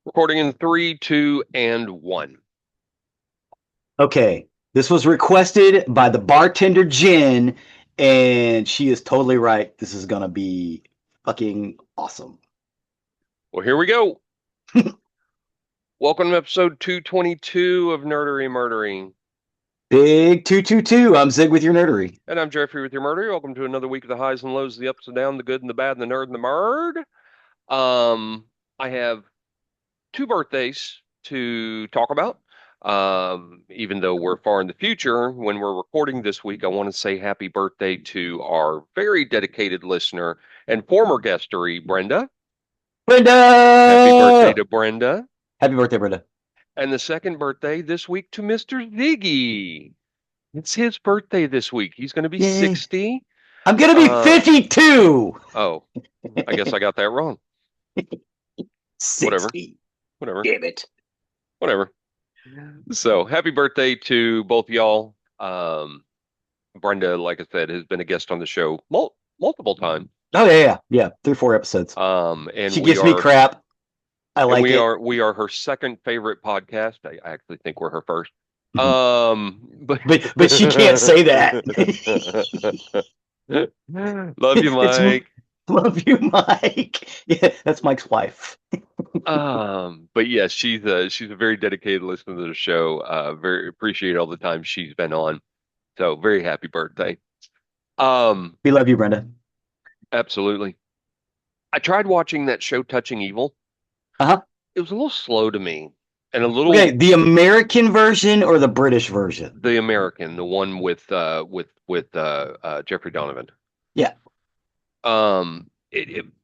Recording in three, two, and one. Okay, this was requested by the bartender Jen, and she is totally right. This is gonna be fucking awesome. Well, here we go. Welcome to episode 222 of Nerdery Murdering. Big 222. I'm Zig with your nerdery. And I'm Jeffrey with your murder. Welcome to another week of the highs and lows, the ups and downs, the good and the bad, and the nerd and the murd. I have two birthdays to talk about. Even though we're far in the future, when we're recording this week, I want to say happy birthday to our very dedicated listener and former guestery, Brenda. Happy birthday Brenda! to Brenda. Happy birthday, Brenda. And the second birthday this week to Mr. Ziggy. It's his birthday this week. He's going to be Yay. 60. I'm gonna be Uh, 52! oh, I guess I got that wrong. Whatever, 60. whatever, Damn it. whatever. So happy birthday to both y'all. Brenda, like I said, has been a guest on the show multiple times. Oh, yeah, yeah. Yeah, 3 or 4 episodes. And She we gives me are, crap. I and like we it. are, we are her second favorite podcast. I actually think we're her first. Mhm. But But she can't say that. love you, It's Mike. love you, Mike. Yeah, that's Mike's wife. But yes, she's a very dedicated listener to the show. Very appreciate all the time she's been on. So very happy birthday. Um, We love you, Brenda. Absolutely. I tried watching that show Touching Evil. Uh-huh. It was a little slow to me and a Okay, little the American version or the British version? the American, the one with Jeffrey Donovan. Yeah.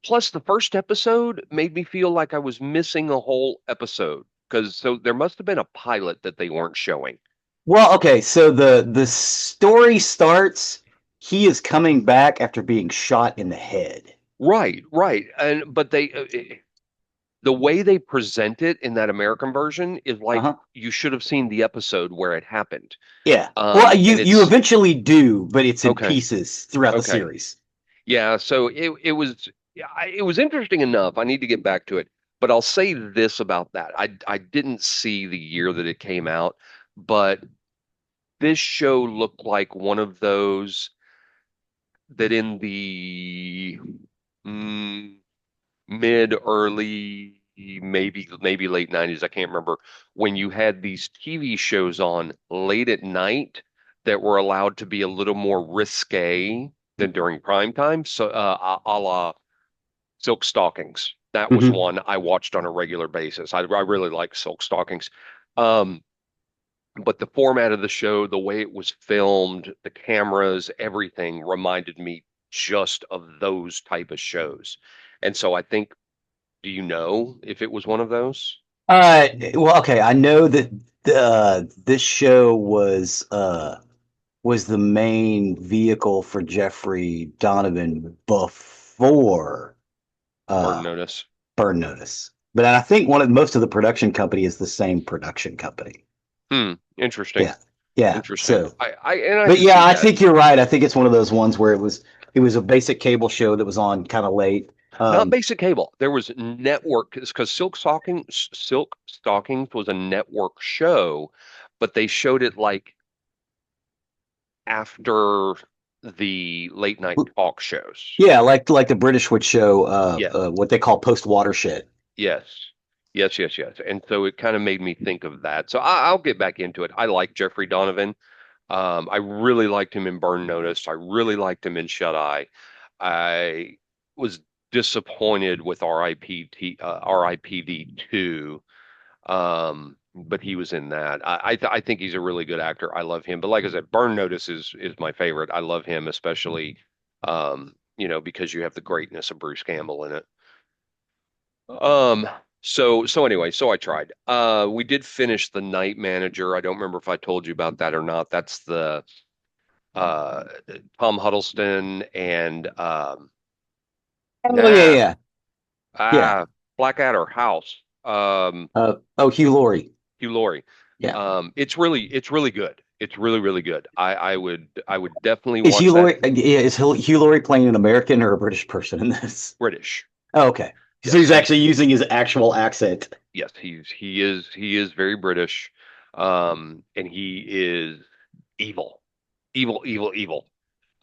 Plus the first episode made me feel like I was missing a whole episode because so there must have been a pilot that they weren't showing. Well, okay, so the story starts, he is coming back after being shot in the head. Right, right. And but the way they present it in that American version is like Uh-huh. you should have seen the episode where it happened. Yeah. Well, you And you it's eventually do, but it's in okay, pieces throughout the okay. series. Yeah, so it was interesting enough. I need to get back to it, but I'll say this about that. I didn't see the year that it came out, but this show looked like one of those that in the mm, mid early maybe late 90s, I can't remember, when you had these TV shows on late at night that were allowed to be a little more risque than during prime time, so a la Silk Stockings. That was Hmm. one I watched on a regular basis. I really like Silk Stockings. um but the format of the show, the way it was filmed, the cameras, everything reminded me just of those type of shows. And so I think, do you know if it was one of those? Well, okay, I know that this show was the main vehicle for Jeffrey Donovan before Burn uh Notice. Burn Notice. But I think most of the production company is the same production company. Interesting. Yeah. Yeah. Interesting. So, I but could yeah, see I that. think you're right. I think it's one of those ones where it was a basic cable show that was on kind of late. Not Um, basic cable. There was network because Silk Stockings was a network show, but they showed it like after the late night talk shows. yeah, like the British would show Yes, what they call post watershed. yes, yes. And so it kind of made me think of that. So I'll get back into it. I like Jeffrey Donovan. I really liked him in Burn Notice. I really liked him in Shut Eye. I was disappointed with RIPD 2. But he was in that. I think he's a really good actor. I love him. But like I said, Burn Notice is my favorite. I love him especially, because you have the greatness of Bruce Campbell in it. Um, so anyway, so I tried. We did finish The Night Manager. I don't remember if I told you about that or not. That's the uh Tom Huddleston and Oh yeah, nah yeah, yeah. ah Blackadder House. Oh, Hugh Laurie. Hugh Laurie. Yeah. It's really good. It's really good. I would definitely Is watch Hugh that. Laurie? Yeah, is Hugh Laurie playing an American or a British person in this? British. Oh, okay. So Yes, he's actually using his actual accent. Yes, he is very British, and he is evil, evil, evil, evil.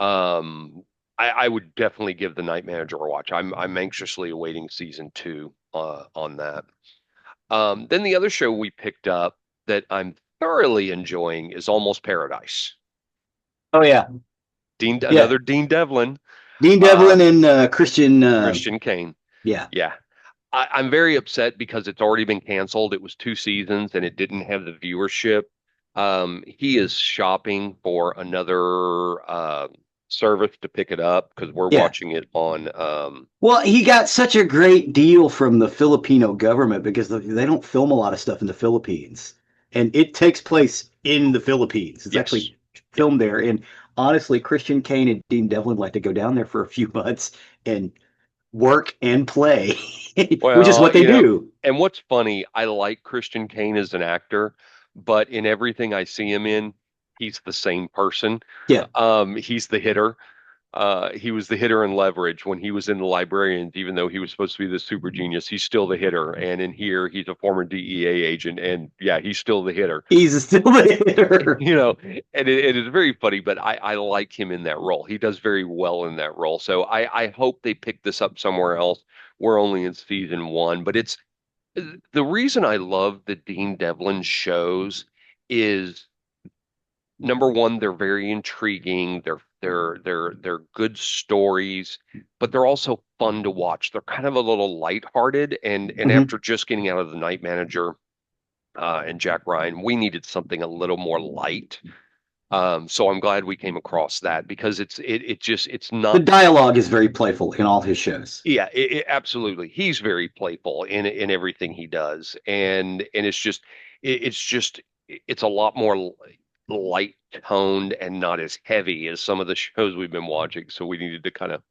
Um, I would definitely give The Night Manager a watch. I'm anxiously awaiting season two on that. Then the other show we picked up that I'm thoroughly enjoying is Almost Paradise. Oh yeah, yeah. Another Dean Devlin, Dean uh, Devlin and Christian. Christian Kane. Yeah, Yeah, I'm very upset because it's already been canceled. It was two seasons and it didn't have the viewership. He is shopping for another service to pick it up because we're yeah. watching it on. Well, he got such a great deal from the Filipino government because they don't film a lot of stuff in the Philippines, and it takes place in the Philippines. It's Yes, actually yeah. filmed there. And honestly, Christian Kane and Dean Devlin like to go down there for a few months and work and play, which is Well, what they do. and what's funny, I like Christian Kane as an actor, but in everything I see him in, he's the same person. Yeah, He's the hitter. He was the hitter in Leverage when he was in the Librarians, even though he was supposed to be the super genius. He's still the hitter. And in here, he's a former DEA agent, and yeah, he's still the hitter. he's still the hitter. And it is very funny, but I like him in that role. He does very well in that role. So I hope they pick this up somewhere else. We're only in season one, but it's the reason I love the Dean Devlin shows is number one, they're very intriguing. They're good stories, but they're also fun to watch. They're kind of a little lighthearted, and Mhm. after just getting out of The Night Manager and Jack Ryan, we needed something a little more light. So I'm glad we came across that because it's The not. dialogue is very playful in all his shows. Yeah, absolutely. He's very playful in everything he does, and it's a lot more light toned and not as heavy as some of the shows we've been watching. So we needed to kind of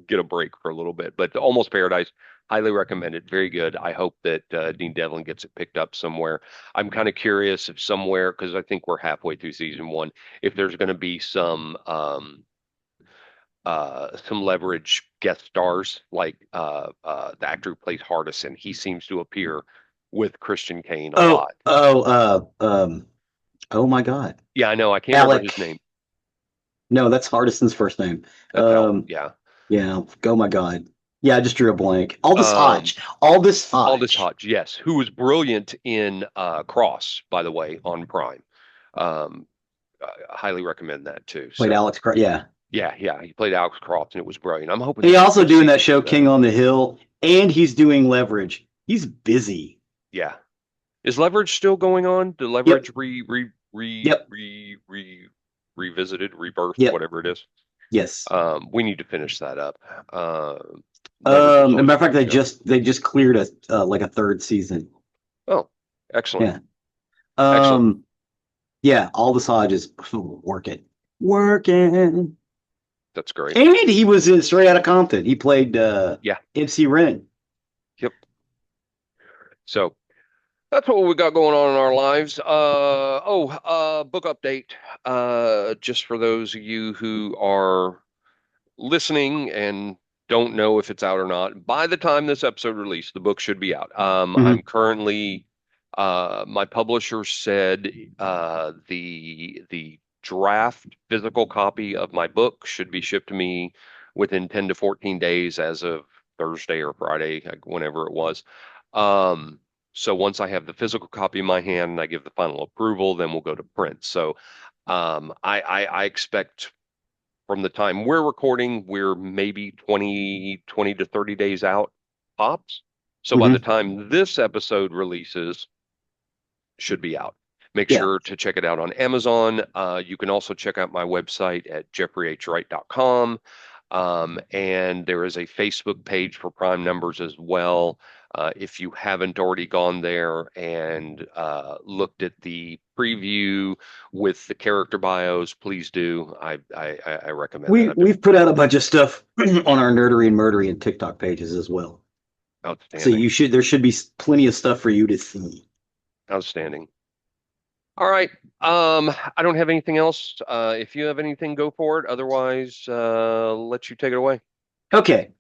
get a break for a little bit. But Almost Paradise, highly recommended. Very good. I hope that Dean Devlin gets it picked up somewhere. I'm kind of curious if somewhere because I think we're halfway through season one, if there's going to be some Leverage guest stars, like the actor who plays Hardison. He seems to appear with Christian Kane a Oh, lot. oh my God, Yeah, I know. I can't remember his name. Alec. No, that's Hardison's first name. That's Alec. Yeah. Yeah. Oh my God. Yeah, I just drew a blank. Aldous Um, Hodge. Aldous Aldous Hodge. Hodge, yes, who was brilliant in Cross, by the way, on Prime. Um, I highly recommend that too. Wait, So Alex. Yeah. yeah, yeah, he played Alex Croft and it was brilliant. I'm hoping they He's get also more doing that seasons show of that. King on the Hill, and he's doing Leverage. He's busy. Yeah. Is Leverage still going on? The Yep. Leverage Yep. revisited, rebirthed, Yep. whatever it is? Yes. We need to finish that up. Leverage is As a always matter a of fact, great show. they just cleared a like a third season. Oh, excellent, Yeah. excellent. Um. Yeah. Aldous Hodge is working, working, That's great. and he was in Straight Outta Compton. He played Yeah, MC Ren. yep. So that's what we got going on in our lives. Book update. Just for those of you who are listening and don't know if it's out or not, by the time this episode released, the book should be out. I'm Mhm. currently, my publisher said the draft physical copy of my book should be shipped to me within 10 to 14 days as of Thursday or Friday, like, whenever it was. Um, so once I have the physical copy in my hand and I give the final approval, then we'll go to print. So I expect from the time we're recording, we're maybe 20 to 30 days out tops. So by the Mhm. time this episode releases, should be out. Make Yeah. sure to check it out on Amazon. You can also check out my website at jeffreyhwright.com. And there is a Facebook page for Prime members as well. If you haven't already gone there and looked at the preview with the character bios, please do. I recommend that. I've been We've put out a bunch of stuff on our Nerdery and Murdery and TikTok pages as well. So outstanding, there should be plenty of stuff for you to see. outstanding. All right. I don't have anything else. If you have anything, go for it. Otherwise, let you take it away. Okay.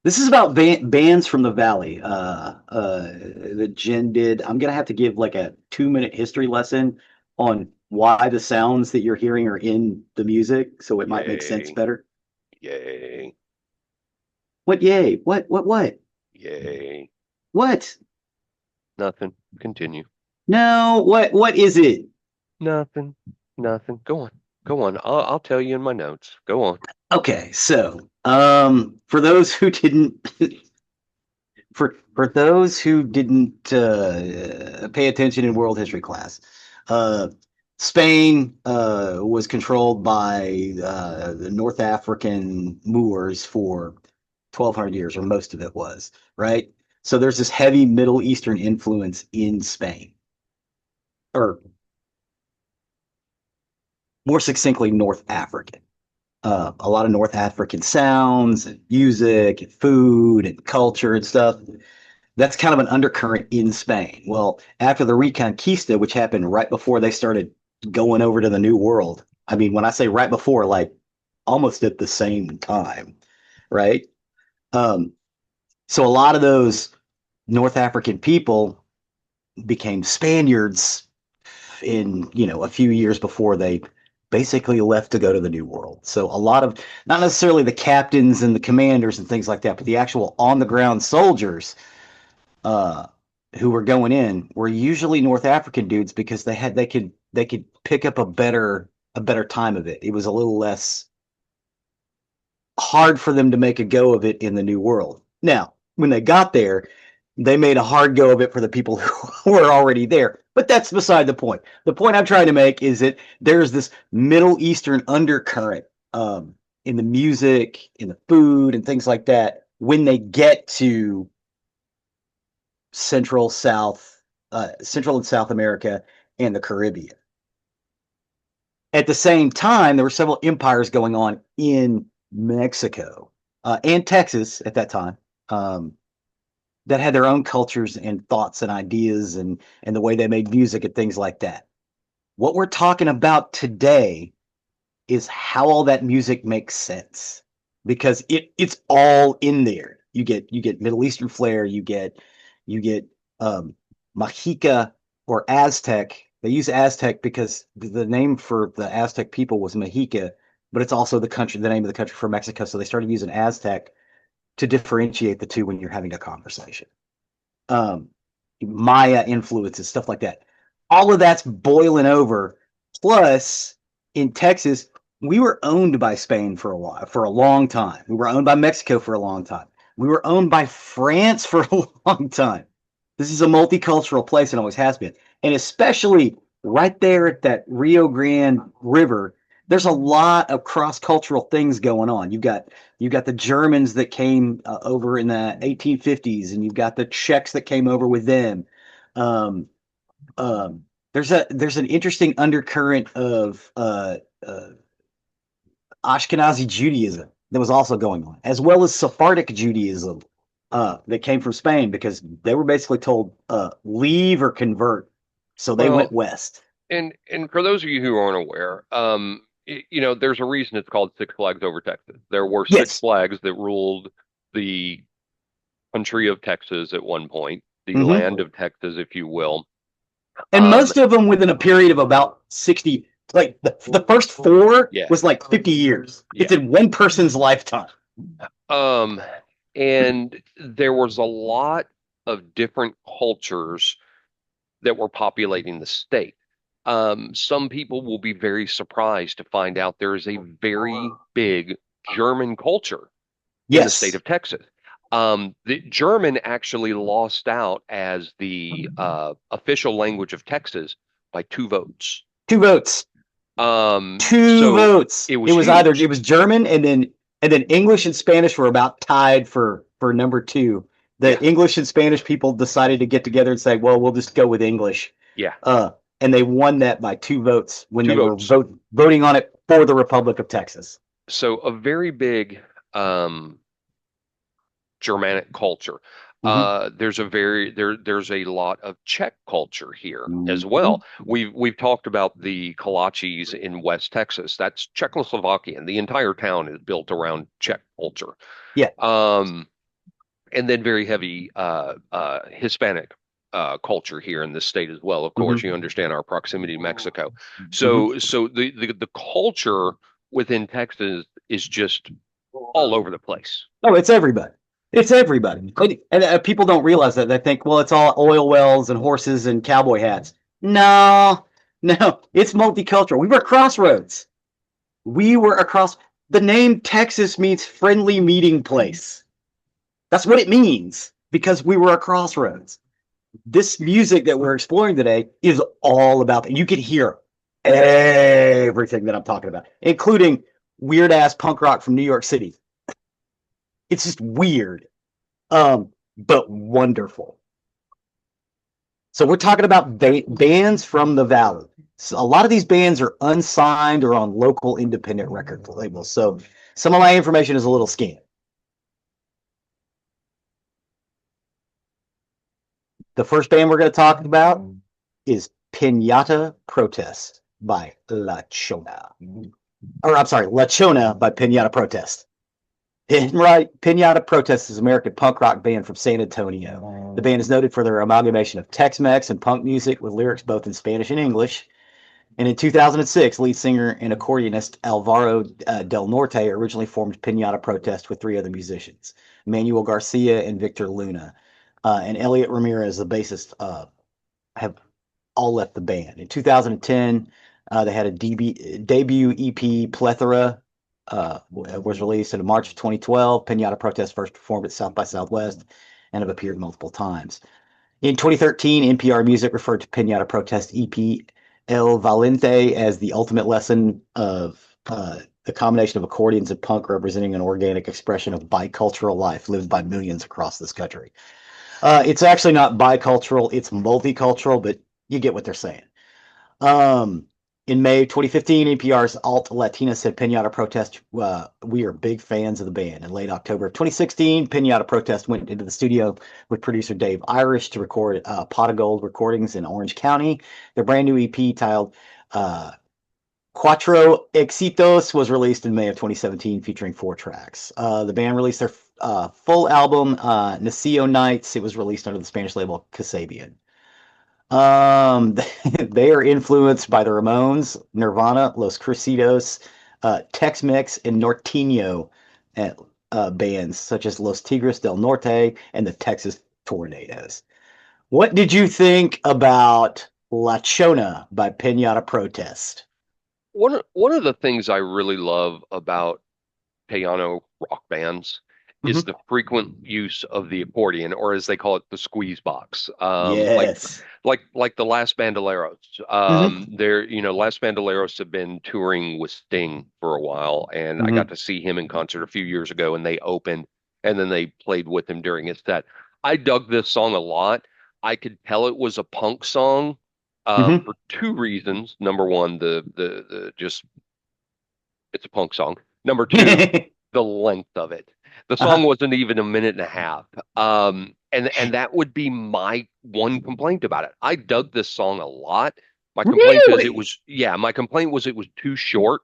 This is about bands from the Valley that Jen did. I'm gonna have to give like a 2 minute history lesson on why the sounds that you're hearing are in the music, so it might make sense Yay, better. yay, What? Yay! What? yay. What? Nothing. Continue. No. What is it? Nothing. Nothing. Go on. Go on. I'll tell you in my notes. Go on. Okay, so for those who didn't for those who didn't pay attention in world history class, uh, Spain was controlled by the North African Moors for 1,200 years, or most of it was, right? So there's this heavy Middle Eastern influence in Spain, or more succinctly, North African. A lot of North African sounds and music and food and culture and stuff. That's kind of an undercurrent in Spain. Well, after the Reconquista, which happened right before they started going over to the New World, I mean, when I say right before, like almost at the same time, right? Um, so a lot of those North African people became Spaniards in, a few years before they basically left to go to the New World. So a lot of, not necessarily the captains and the commanders and things like that, but the actual on the ground soldiers uh, who were going in were usually North African dudes because they could pick up a better time of it. It was a little less hard for them to make a go of it in the New World. Now, when they got there, they made a hard go of it for the people who were already there. But that's beside the point. The point I'm trying to make is that there's this Middle Eastern undercurrent in the music, in the food, and things like that when they get to Central, Central and South America and the Caribbean. At the same time, there were several empires going on in Mexico and Texas at that time um, that had their own cultures and thoughts and ideas and the way they made music and things like that. What we're talking about today is how all that music makes sense because it's all in there. You get Middle Eastern flair, you get um, Mahica or Aztec. They use Aztec because the name for the Aztec people was Mexica, but it's also the name of the country for Mexico. So they started using Aztec to differentiate the two when you're having a conversation. Um, Maya influences, stuff like that. All of that's boiling over. Plus, in Texas, we were owned by Spain for a while, for a long time. We were owned by Mexico for a long time. We were owned by France for a long time. This is a multicultural place and always has been. And especially right there at that Rio Grande River, there's a lot of cross-cultural things going on. You've got the Germans that came over in the 1850s, and you've got the Czechs that came over with them. Um, there's an interesting undercurrent of Ashkenazi Judaism that was also going on, as well as Sephardic Judaism that came from Spain because they were basically told leave or convert, so they went Well, west. and for those of you who aren't aware, there's a reason it's called Six Flags Over Texas. There were six Yes. flags that ruled the country of Texas at one point, the Hmm. land of Texas, if you will. And Um, most of them within a period of about 60, like the first four yeah, was like 50 years. It's yeah. in one person's lifetime. Um, and there was a lot of different cultures that were populating the state. Some people will be very surprised to find out there is a very big German culture in the state Yes. of Texas. The German actually lost out as the official language of Texas by 2 votes. Two votes. Two So votes. it It was was either huge. it was German and then English and Spanish were about tied for number two. The Yeah, English and Spanish people decided to get together and say, well, we'll just go with English. yeah, Uh, and they won that by two votes when two they were votes. voting on it for the Republic of Texas. So a very big um, Germanic culture. Hmm. There's a lot of Czech culture here as Hmm. well. We've talked about the kolaches in West Texas. That's Czechoslovakian. The entire town is built around Czech culture. Yeah. Um, and then very heavy Hispanic culture here in this state as well. Of course, Hmm. you understand our proximity to Mexico. Hmm. So the culture within Texas is just all over the place. No, it's everybody. It's everybody. And people don't realize that. They think, well, it's all oil wells and horses and cowboy hats. No, no, it's multicultural. We were crossroads. We were across. The name Texas means friendly meeting place. That's what it means because we were a crossroads. This music that we're exploring today is all about that. You can hear everything that I'm talking about, including weird ass punk rock from New York City. It's just weird, but wonderful. So we're talking about bands from the Valley. So a lot of these bands are unsigned or on local independent record labels. So some of my information is a little scant. The first band we're going to talk about is Pinata Protest by La Chona. Or I'm sorry, La Chona by Pinata Protest. Right, Pinata Protest is an American punk rock band from San Antonio. The band is noted for their amalgamation of Tex-Mex and punk music with lyrics both in Spanish and English. And in 2006, lead singer and accordionist Alvaro Del Norte originally formed Pinata Protest with three other musicians, Manuel Garcia and Victor Luna. And Elliot Ramirez, the bassist, have all left the band. In 2010, they had a debut EP, Plethora, was released. And in March of 2012, Pinata Protest first performed at South by Southwest and have appeared multiple times. In 2013, NPR Music referred to Pinata Protest EP El Valente as the ultimate lesson of the combination of accordions and punk representing an organic expression of bicultural life lived by millions across this country. It's actually not bicultural, it's multicultural, but you get what they're saying. Um, in May 2015, NPR's Alt Latina said Pinata Protest, we are big fans of the band. In late October of 2016, Pinata Protest went into the studio with producer Dave Irish to record Pot of Gold recordings in Orange County. Their brand new EP titled Cuatro Éxitos was released in May of 2017, featuring 4 tracks. The band released their full album, Nacio Nights. It was released under the Spanish label Kasabian. They are influenced by the Ramones, Nirvana, Los Crucidos, Tex-Mex, and Norteño bands such as Los Tigres del Norte and the Texas Tornadoes. What did you think about La Chona by Pinata Protest? One of the things I really love about piano rock bands is Mm-hmm. the frequent use of the accordion, or as they call it, the squeeze box. Yes. Like the Last Bandoleros. Mm-hmm. Last Bandoleros have been touring with Sting for a while, and I got Mm-hmm. to see him in concert a few years ago, and they opened, and then they played with him during his set. I dug this song a lot. I could tell it was a punk song, Mm-hmm. for two reasons. Number one, the just it's a punk song. Number two, the length of it. The song Uh-huh. wasn't even a minute and a half. And that would be my one complaint about it. I dug this song a lot. Really? My complaint was it was too short.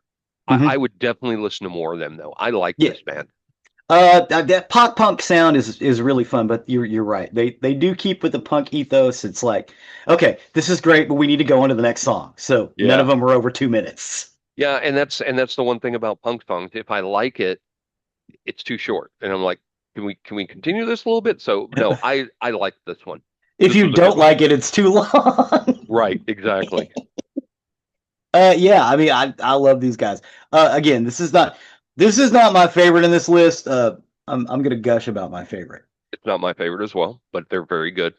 I Mm-hmm. would definitely listen to more of them though. I like Yeah. this band. That pop punk sound is really fun, but you're right. They do keep with the punk ethos. It's like, okay, this is great, but we need to go on to the next song. So none of Yeah. them are over 2 minutes. Yeah, and that's the one thing about punk songs. If I like it, it's too short. And I'm like, can we continue this a little bit? So no, I like this one. If This you was a good don't one. like it, it's too long. Right, exactly. Yeah, I mean, I love these guys. Again, this is not my favorite in this list. I'm gonna gush about my favorite. It's not my favorite as well, but they're very good.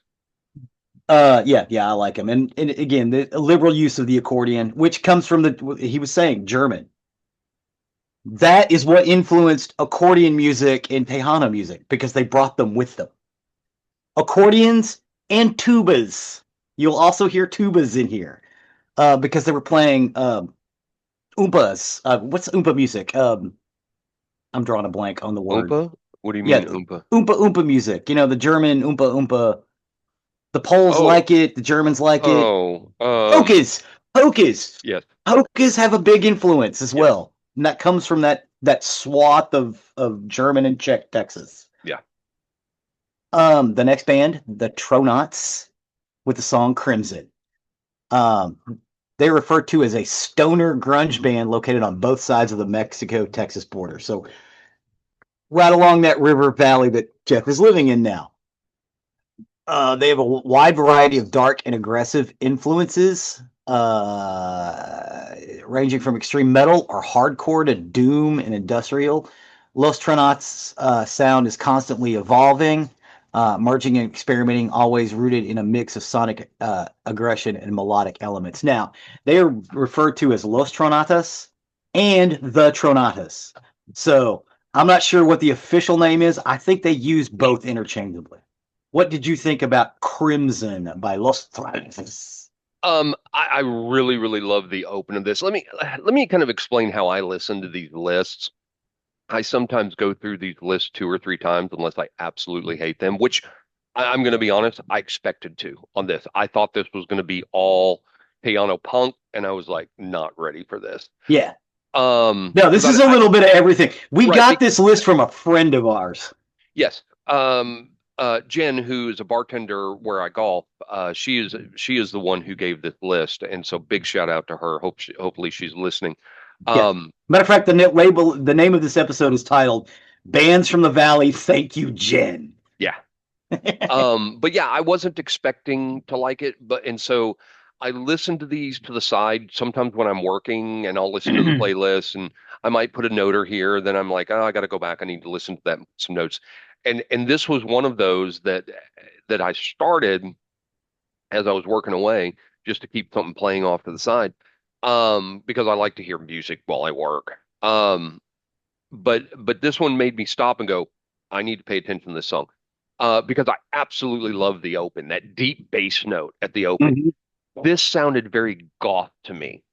Yeah, I like him. And again, the liberal use of the accordion, which comes from he was saying German. That is what influenced accordion music and Tejano music because they brought them with them. Accordions and tubas. You'll also hear tubas in here because they were playing oompas. What's oompa music? I'm drawing a blank on the word. Oompa? What do you Yeah, mean Oompa? oompa music. You know, the German oompa oompa. The Poles Oh, like it. The Germans like it. oh, Polkas, polkas, yes, polkas have a big influence as yes, well, and that comes from that swath of German and Czech Texas. yeah. The next band, the Tronauts, with the song Crimson. Um, they're referred to as a stoner grunge band located on both sides of the Mexico-Texas border. So right along that river valley that Jeff is living in now. They have a wide variety of dark and aggressive influences, ranging from extreme metal or hardcore to doom and industrial. Los Tronauts' sound is constantly evolving, merging and experimenting, always rooted in a mix of sonic aggression and melodic elements. Now, they are referred to as Los Tronatas and the Tronatas. So I'm not sure what the official name is. I think they use both interchangeably. What did you think about Crimson by Los Trancas? I really, really love the open of this. Let me kind of explain how I listen to these lists. I sometimes go through these lists two or three times unless I absolutely hate them, which I'm going to be honest, I expected to on this. I thought this was going to be all piano punk, and I was like, not ready for this. Yeah. No, this Because is a little bit of everything. We right, got this list from a friend of ours. yes. Jenn, who is a bartender where I golf, she is the one who gave this list, and so big shout out to her. Hopefully she's listening. Yeah. Um, Matter of fact, the name of this episode is titled "Bands from the Valley." Thank you, Jen. yeah. But yeah, I wasn't expecting to like it, but and so I listen to these to the side sometimes when I'm working, and I'll listen to the playlist, and I might put a note here. Then I'm like, oh, I got to go back. I need to listen to that some notes, and this was one of those that I started as I was working away just to keep something playing off to the side, because I like to hear music while I work. But this one made me stop and go, I need to pay attention to this song. Because I absolutely love the open, that deep bass note at the open. Mhm. This sounded very goth to me,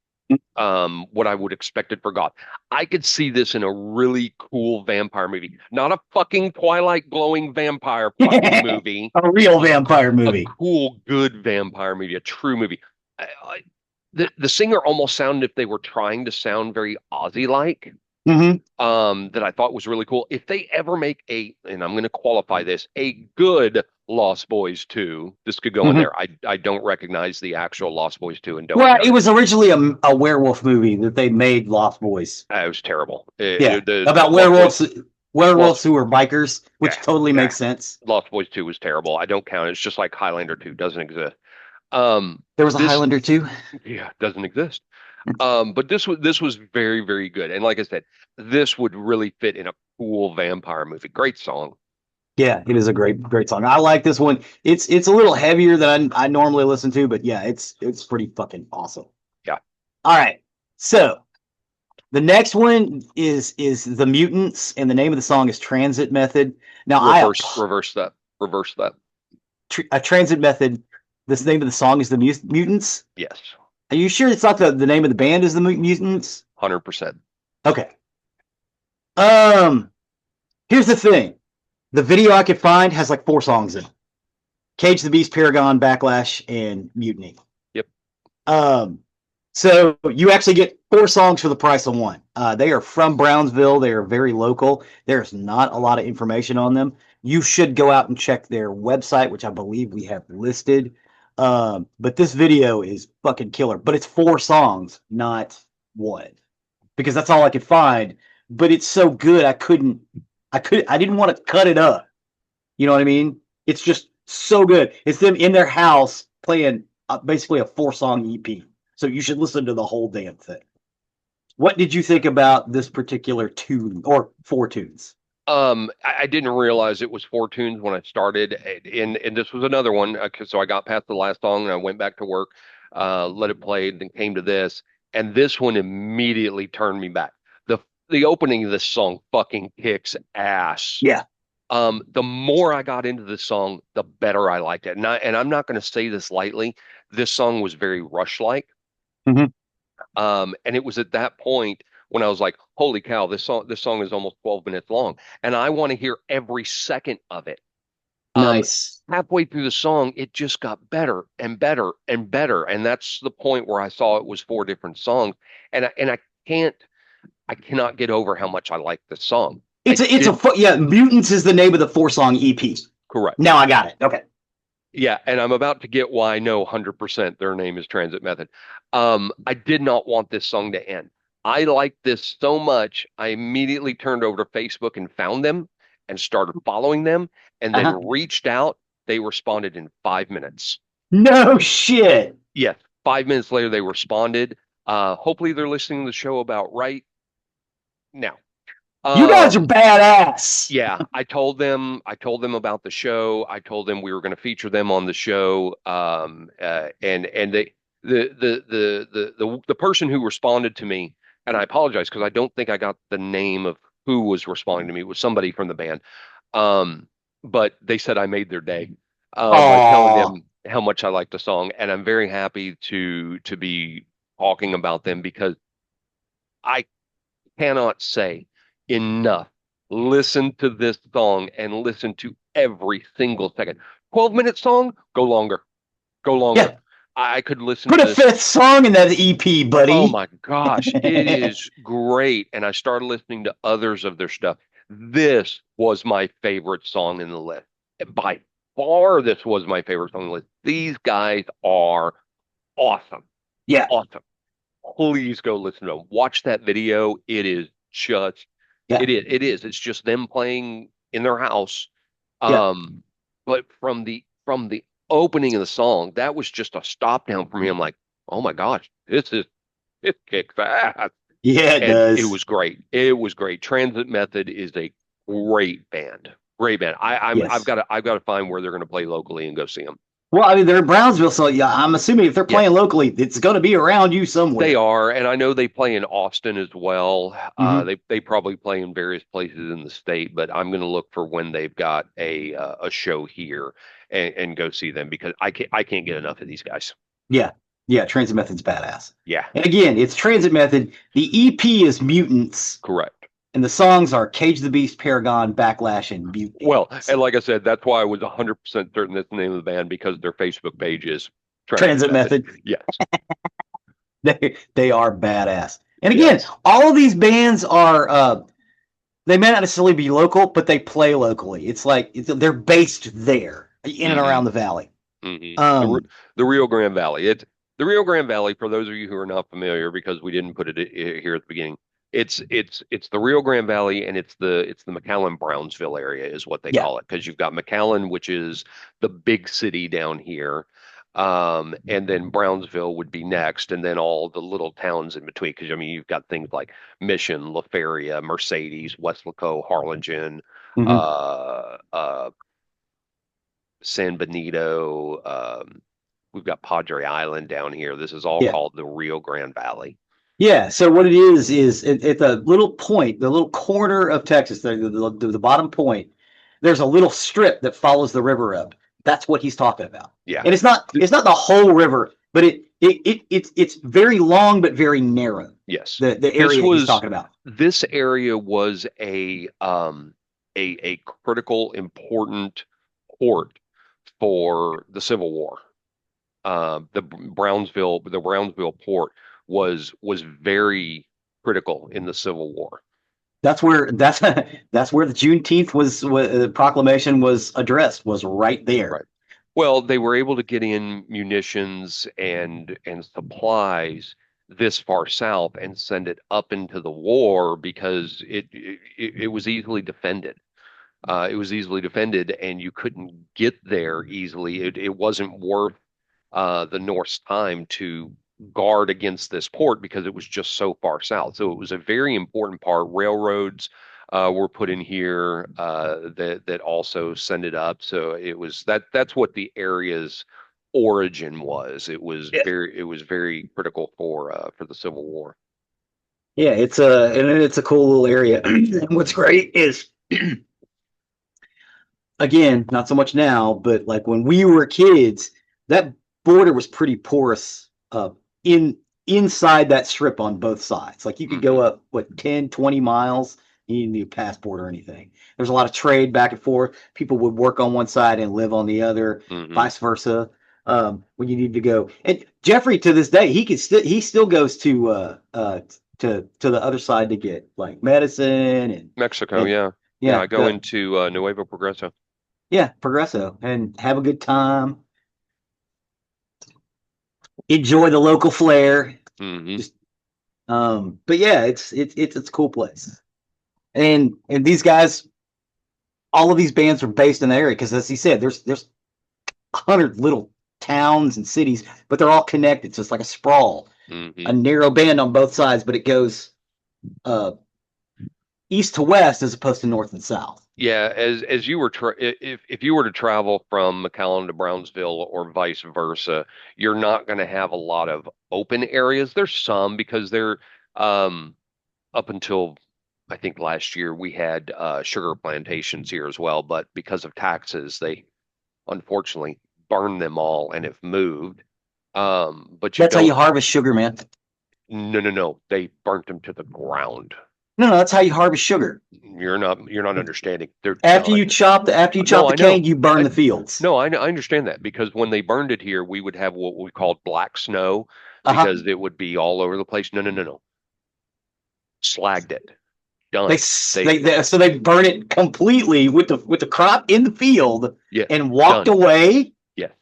what I would expect it for goth. I could see this in a really cool vampire movie, not a fucking Twilight glowing vampire fucking movie, A real vampire a movie. cool, good vampire movie, a true movie. The singer almost sounded if they were trying to sound very Ozzy-like, Mm-hmm. that I thought was really cool. If they ever make and I'm going to qualify this, a good Lost Boys 2, this could go in Mm-hmm. there. I don't recognize the actual Lost Boys 2 and don't Well, count it it. was originally a werewolf movie that they made Lost Boys. It was terrible. Yeah, The about Lost Boys, werewolves who were bikers, which yeah, totally yeah. makes sense. Lost Boys 2 was terrible. I don't count it. It's just like Highlander 2 doesn't exist. There was a This, Highlander too. yeah, doesn't exist. But this was very, very good. And like I said, this would really fit in a cool vampire movie. Great song. Yeah, it is a great song. I like this one. It's a little heavier than I normally listen to, but yeah, it's pretty fucking awesome. Yeah. All right, so the next one is the Mutants, and the name of the song is Transit Method. Now, Reverse that. Reverse that. a Transit Method. This name of the song is the Mutants. Yes. Are you sure it's not the name of the band is the Mutants? 100%. Okay. Um, Here's the thing. The video I could find has like 4 songs in it. Cage the Beast, Paragon, Backlash, and Mutiny. Yep. Um, so you actually get 4 songs for the price of one. They are from Brownsville. They are very local. There's not a lot of information on them. You should go out and check their website, which I believe we have listed. But this video is fucking killer. But it's 4 songs, not one, because that's all I could find. But it's so good, I didn't want to cut it up. You know what I mean? It's just so good. It's them in their house playing basically a 4-song EP. So you should listen to the whole damn thing. What did you think about this particular tune or 4 tunes? I didn't realize it was 4 tunes when I started, and this was another one. So I got past the last song and I went back to work, let it play, and then came to this, and this one immediately turned me back. The the opening of this song fucking kicks ass. Yeah. The more I got into this song, the better I liked it. And I'm not going to say this lightly. This song was very Rush-like. Mm-hmm. And it was at that point when I was like, holy cow, this song is almost 12 minutes long. And I want to hear every second of it. Um, Nice. Halfway through the song, it just got better and better and better. And that's the point where I saw it was 4 different songs. And I cannot get over how much I like this song. I It's a did yeah. Mutants is the name of the 4-song EP. Correct. Now I got it. Okay. Yeah, and I'm about to get why I know 100% their name is Transit Method. I did not want this song to end. I liked this so much, I immediately turned over to Facebook and found them and started following them and then Uh-huh. reached out. They responded in 5 minutes. No shit. Yes, 5 minutes later, they responded. Hopefully, they're listening to the show about right now. You guys are Um, badass. Yeah, I told them about the show. I told them we were going to feature them on the show. And the person who responded to me, and I apologize because I don't think I got the name of who was responding to me. It was somebody from the band. Um, but they said I made their day by telling Oh, them how much I like the song, and I'm very happy to be talking about them because I cannot say enough. Listen to this song and listen to every single second. 12-minute song, go longer, go longer. yeah. I could listen Put to a this. fifth song in that EP, Oh buddy. my gosh, it is great. And I started listening to others of their stuff. This was my favorite song in the list. By far, this was my favorite song in the list. These guys are awesome. Yeah, Awesome. Please go listen to them. Watch that video. It is just yeah, it is. It is. It's just them playing in their house. yeah, Um, but from the opening of the song, that was just a stop down for me. I'm like, oh my gosh, this kicks ass. yeah. It And it does. was great. It was great. Transit Method is a great band. Great band. Yes. I've got to find where they're going to play locally and go see them. Well, I mean, they're in Brownsville, so yeah, I'm assuming if they're Yeah, playing locally, it's going to be around you they somewhere. are, and I know they play in Austin as well. Hmm. They probably play in various places in the state, but I'm going to look for when they've got a show here and go see them because I can't get enough of these guys. Yeah, yeah. Transit Method's badass. Yeah, And again, it's Transit Method. The EP is Mutants, correct. and the songs are Cage the Beast, Paragon, Backlash, and Mutiny. Well, and So like I said, that's why I was 100% certain that's the name of the band because their Facebook page is Transit Transit Method. Method. Yes, They are badass. And again, yes. all of these bands are they may not necessarily be local, but they play locally. It's like they're based there in and Hmm. around the valley. Hmm. Um, The Rio Grande Valley. It's the Rio Grande Valley. For those of you who are not familiar, because we didn't put it here at the beginning, it's the Rio Grande Valley, and it's the McAllen Brownsville area is what they yeah. call it because you've got McAllen, which is the big city down here, and then Brownsville would be next, and then all the little towns in between. Because I mean, you've got things like Mission, La Feria, Mercedes, Weslaco, Harlingen. Hmm. Uh, uh, San Benito. We've got Padre Island down here. This is all Yeah. called the Rio Grande Valley. Yeah. So what it is at the little point, the little corner of Texas, the bottom point, there's a little strip that follows the river up. That's what he's talking about. Yeah. And it's not the whole river, but it's very long but very narrow. Yes. The This area he's was talking about. this area was a critical important port for the Civil War. The Brownsville port was very critical in the Civil War. That's that's where the Juneteenth was the proclamation was addressed was right there. Right. Well, they were able to get in munitions and supplies this far south and send it up into the war because it was easily defended. It was easily defended, and you couldn't get there easily. It wasn't worth the North's time to guard against this port because it was just so far south. So it was a very important part. Railroads were put in here that also send it up. So it was that's what the area's origin was. Yeah, It was very critical for the Civil War. yeah, it's a cool little area. And what's great is again, not so much now, but like when we were kids, that border was pretty porous in inside that strip on both sides. Like you could go Hmm. up what 10, 20 miles, you didn't need a passport or anything. There's a lot of trade back and forth. People would work on one side and live on the other, Hmm. vice versa. When you need to go. And Jeffrey to this day, he still goes to the other side to get like medicine Mexico, and yeah. Yeah, yeah, I go into Nuevo Progreso. Yeah, Progresso, and have a good time. Enjoy the local flair. Hmm. Just but yeah, it's a cool place. And these guys, all of these bands are based in the area because, as he said, there's 100 little towns and cities, but they're all connected. So it's like a sprawl, a Hmm. narrow band on both sides, but it goes uh, east to west as opposed to north and south. Yeah, as you were if you were to travel from McAllen to Brownsville or vice versa, you're not going to have a lot of open areas. There's some because they're um up until I think last year we had sugar plantations here as well, but because of taxes, they unfortunately burned them all and have moved. But you That's how you don't. harvest sugar, man. No, no, no. They burnt them to the ground. No, that's how you harvest sugar. You're not understanding. They're After you done. chop the after you No, chop the I know. cane, you burn I the fields. no, I understand that because when they burned it here, we would have what we called black snow Uh huh. because it would be all over the place. No, no, no, no. Slagged it. They, Done. they They they so they burn it completely with the crop in the field Yes, and walked done. away. Yes,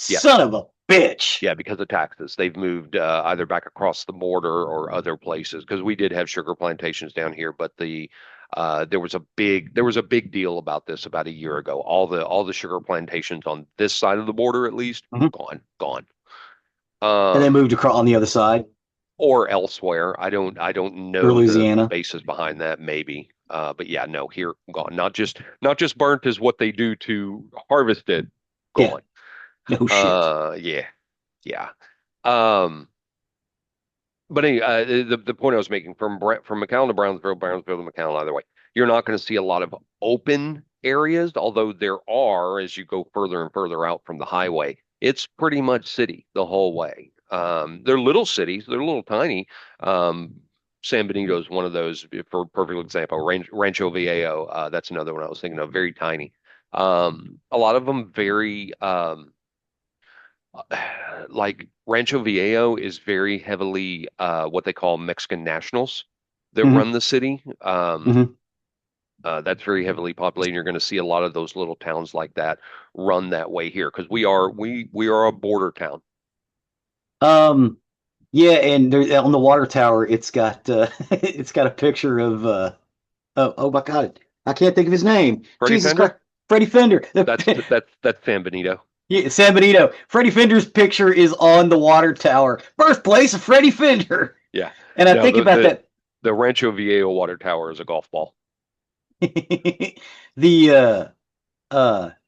yes. Son of a bitch. Yeah, because of taxes, they've moved either back across the border or other places. Because we did have sugar plantations down here, but there was a big deal about this about a year ago. All the sugar plantations on this side of the border, at least, Mhm. gone, gone. And they Um, moved across on the other side or elsewhere. I don't through know the Louisiana. basis behind that. Maybe, but yeah, no, here gone. Not just burnt is what they do to harvest it. Yeah. Gone. No shit. Yeah, yeah. Um. But anyway, the point I was making from McAllen to Brownsville, Brownsville to McAllen, either way, you're not going to see a lot of open areas, although there are as you go further and further out from the highway. It's pretty much city the whole way. They're little cities, they're little tiny. Um, San Benito is one of those, for a perfect example. Rancho Viejo, that's another one I was thinking of, very tiny. A lot of them very like Rancho Viejo is very heavily what they call Mexican nationals that Hmm. run the city. Hmm. That's very heavily populated. You're going to see a lot of those little towns like that run that way here because we are a border town. Um, yeah, and there, on the water tower, it's got a picture of oh my God, I can't think of his name. Freddie Jesus Christ, Fender, Freddie Fender. that's San Benito. Yeah, San Benito. Freddie Fender's picture is on the water tower. Birthplace of Freddie Fender. Yeah, And I no, think the about the that. the Rancho Viejo water tower is a golf ball. the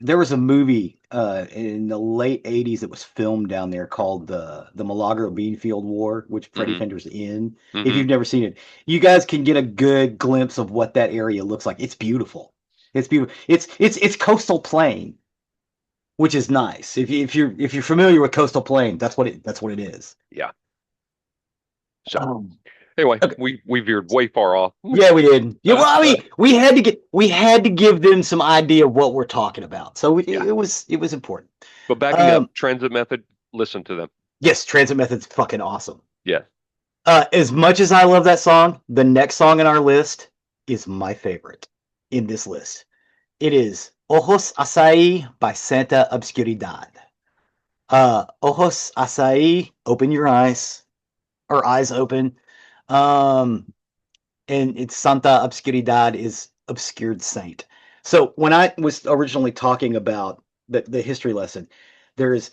There was a movie in the late 80s that was filmed down there called the Milagro Beanfield War, which Freddie Hmm. Fender's in. If Hmm. you've never seen it, you guys can get a good glimpse of what that area looks like. It's beautiful. It's beautiful. It's coastal plain, which is nice. If you're familiar with coastal plain, that's what it is. Yeah. So Um, anyway, okay. we veered way far off. Yeah, we did. Yeah, well, I mean, we had to give them some idea of what we're talking about, so it, Yeah. it was it was important. But backing up, Um, transit method, listen to them. yes, Transit Method's fucking awesome. Yes. As much as I love that song, the next song in our list is my favorite in this list. It is Ojos Açaí by Santa Obscuridad. Ojos Açaí, open your eyes, or eyes open. Um, and it's Santa Obscuridad is obscured saint. So when I was originally talking about the history lesson, there is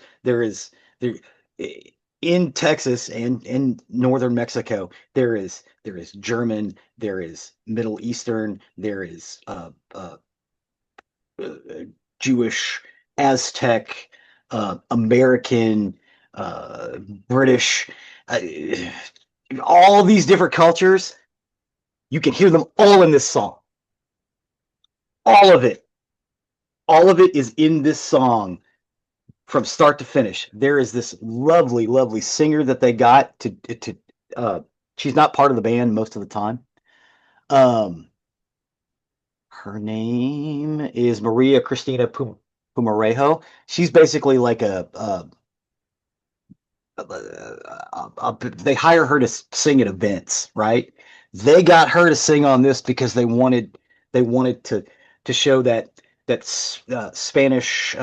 in Texas and in northern Mexico, there is German, there is Middle Eastern, there is uh, Jewish, Aztec, American, British, uh, all these different cultures. You can hear them all in this song. All of it. All of it is in this song from start to finish. There is this lovely, lovely singer that they got to uh she's not part of the band most of the time. Um her name is Maria Cristina Pumarejo. She's basically like they hire her to sing at events, right? They got her to sing on this because they wanted to show that that's Spanish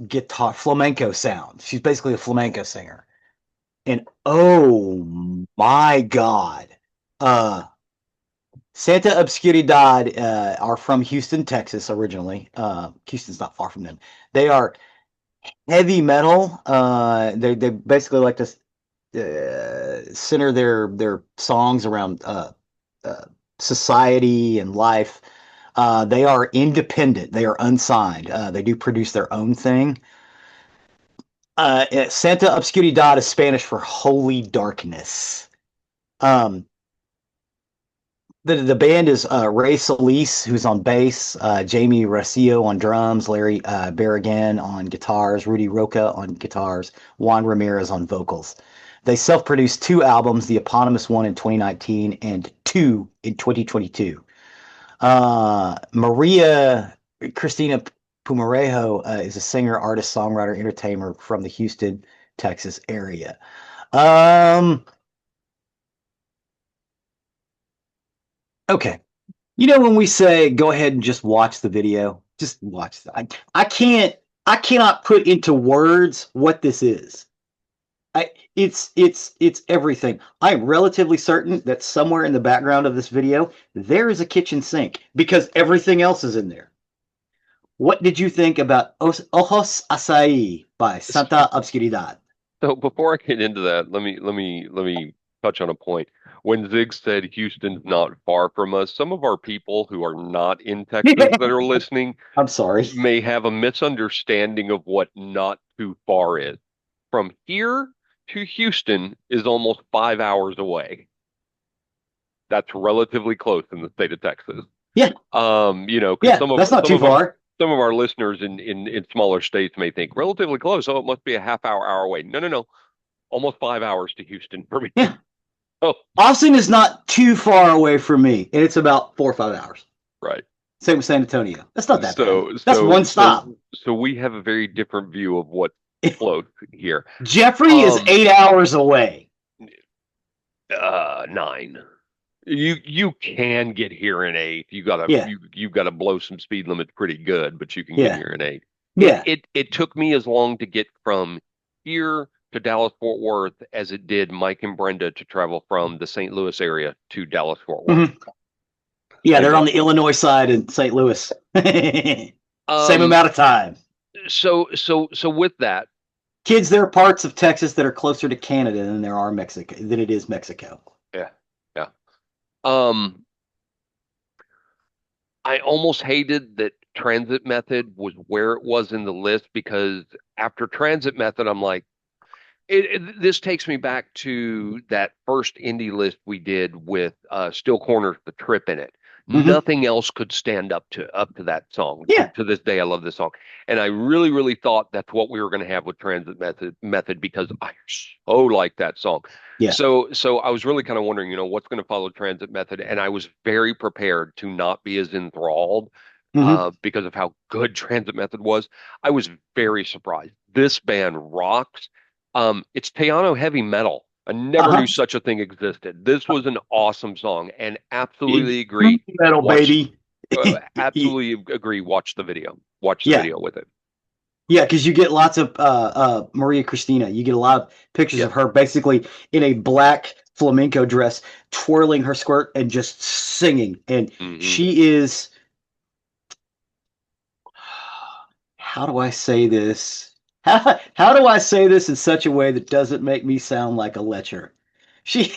guitar flamenco sound. She's basically a flamenco singer. And oh my God, uh, Santa Obscuridad are from Houston, Texas originally. Houston's not far from them. They are heavy metal. They basically like to center their songs around uh, society and life. They are independent. They are unsigned. They do produce their own thing. Santa Obscuridad is Spanish for holy darkness. Um, the band is Ray Solis, who's on bass, Jamie Rocio on drums, Larry Barragan on guitars, Rudy Roca on guitars, Juan Ramirez on vocals. They self-produced two albums, the eponymous one in 2019 and two in 2022. Maria Cristina Pumarejo is a singer, artist, songwriter, entertainer from the Houston, Texas area. Um, okay. You know when we say go ahead and just watch the video, just watch that. I cannot put into words what this is. It's everything. I'm relatively certain that somewhere in the background of this video there is a kitchen sink because everything else is in there. What did you think about Ojos Acai by Santa Obscuridad? So before I get into that, let me touch on a point. When Zig said Houston's not far from us, some of our people who are not in Texas that are listening I'm sorry. may have a misunderstanding of what not too far is. From here to Houston is almost 5 hours away. That's relatively close in the state of Texas. Yeah, Because yeah, that's not too far. some of our listeners in smaller states may think relatively close. Oh, it must be a half hour away. No, no, no. Almost 5 hours to Houston for me. Yeah, Oh, Austin is not too far away from me, and it's about 4 or 5 hours. right. Same with San Antonio. That's not that bad. So That's so one so stop. so we have a very different view of what close here. Jeffrey is Um, 8 hours away. 9. You can get here in 8. Yeah, You've gotta blow some speed limits pretty good, but you can get yeah, here in 8. It yeah. it it took me as long to get from here to Dallas Fort Worth as it did Mike and Brenda to travel from the St. Louis area to Dallas Fort Worth. Mhm. Yeah, Same they're on the distance. Illinois side in St. Louis. Same Um amount of time. so with that, Kids, there are parts of Texas that are closer to Canada than it is Mexico. yeah, yeah. Um I almost hated that transit method was where it was in the list because after transit method, I'm like, this takes me back to that first indie list we did with Still Corners, the Trip in it. Hmm. Nothing else could stand up to that song. Yeah, To this day, I love this song, and I really, really thought that's what we were going to have with Transit Method because I so like that song. yeah. So I was really kind of wondering, what's going to follow Transit Method, and I was very prepared to not be as enthralled Hmm. because of how good Transit Method was. I was very surprised. This band rocks. It's Tejano heavy metal. I never knew Uh-huh. such a thing existed. This was an awesome song, and It's absolutely agree. groovy metal, Watch, baby. absolutely agree. Watch the video. Watch the Yeah, video with it. yeah, because you get lots of Maria Cristina. You get a lot of pictures Yeah. of her basically in a black flamenco dress, twirling her skirt and just singing. And Hmm. she is, how do I say this? How do I say this in such a way that doesn't make me sound like a lecher? She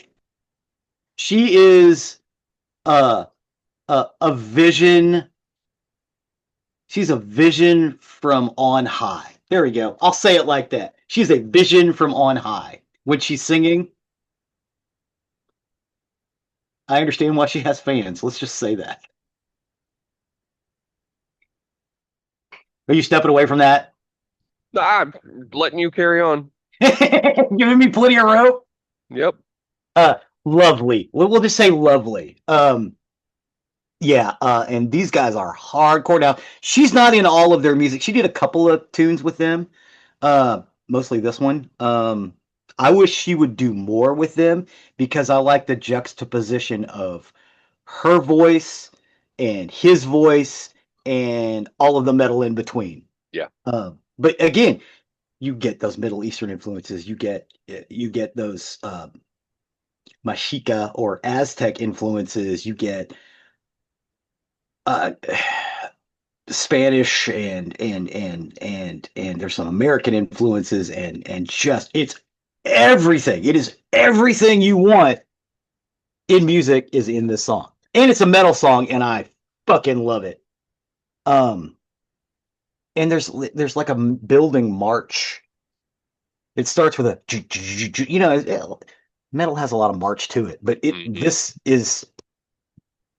she is uh, a vision. She's a vision from on high. There we go. I'll say it like that. She's a vision from on high. When she's singing, I understand why she has fans. Let's just say that. Are you stepping away from that? I'm letting you carry on. Giving me plenty of rope? Yep. Uh, Lovely. We'll just say lovely. Yeah, and these guys are hardcore. Now, she's not in all of their music. She did a couple of tunes with them, mostly this one. I wish she would do more with them because I like the juxtaposition of her voice and his voice and all of the metal in between. Yeah. But again, you get those Middle Eastern influences. You get those Mexica or Aztec influences. You get uh, Spanish and there's some American influences and just it's everything. It is everything you want in music is in this song. And it's a metal song and I fucking love it. Um and there's like a building march. It starts with a metal has a lot of march to it, but it Hmm. this is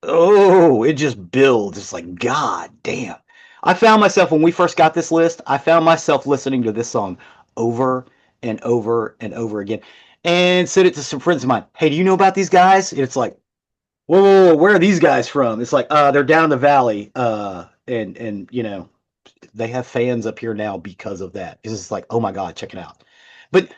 oh, it just builds. It's like, God damn. I found myself, when we first got this list, I found myself listening to this song over and over and over again and said it to some friends of mine. Hey, do you know about these guys? And it's like, whoa, whoa, whoa, where are these guys from? It's like, they're down in the valley. And they have fans up here now because of that. It's just like, oh my God, check it out. But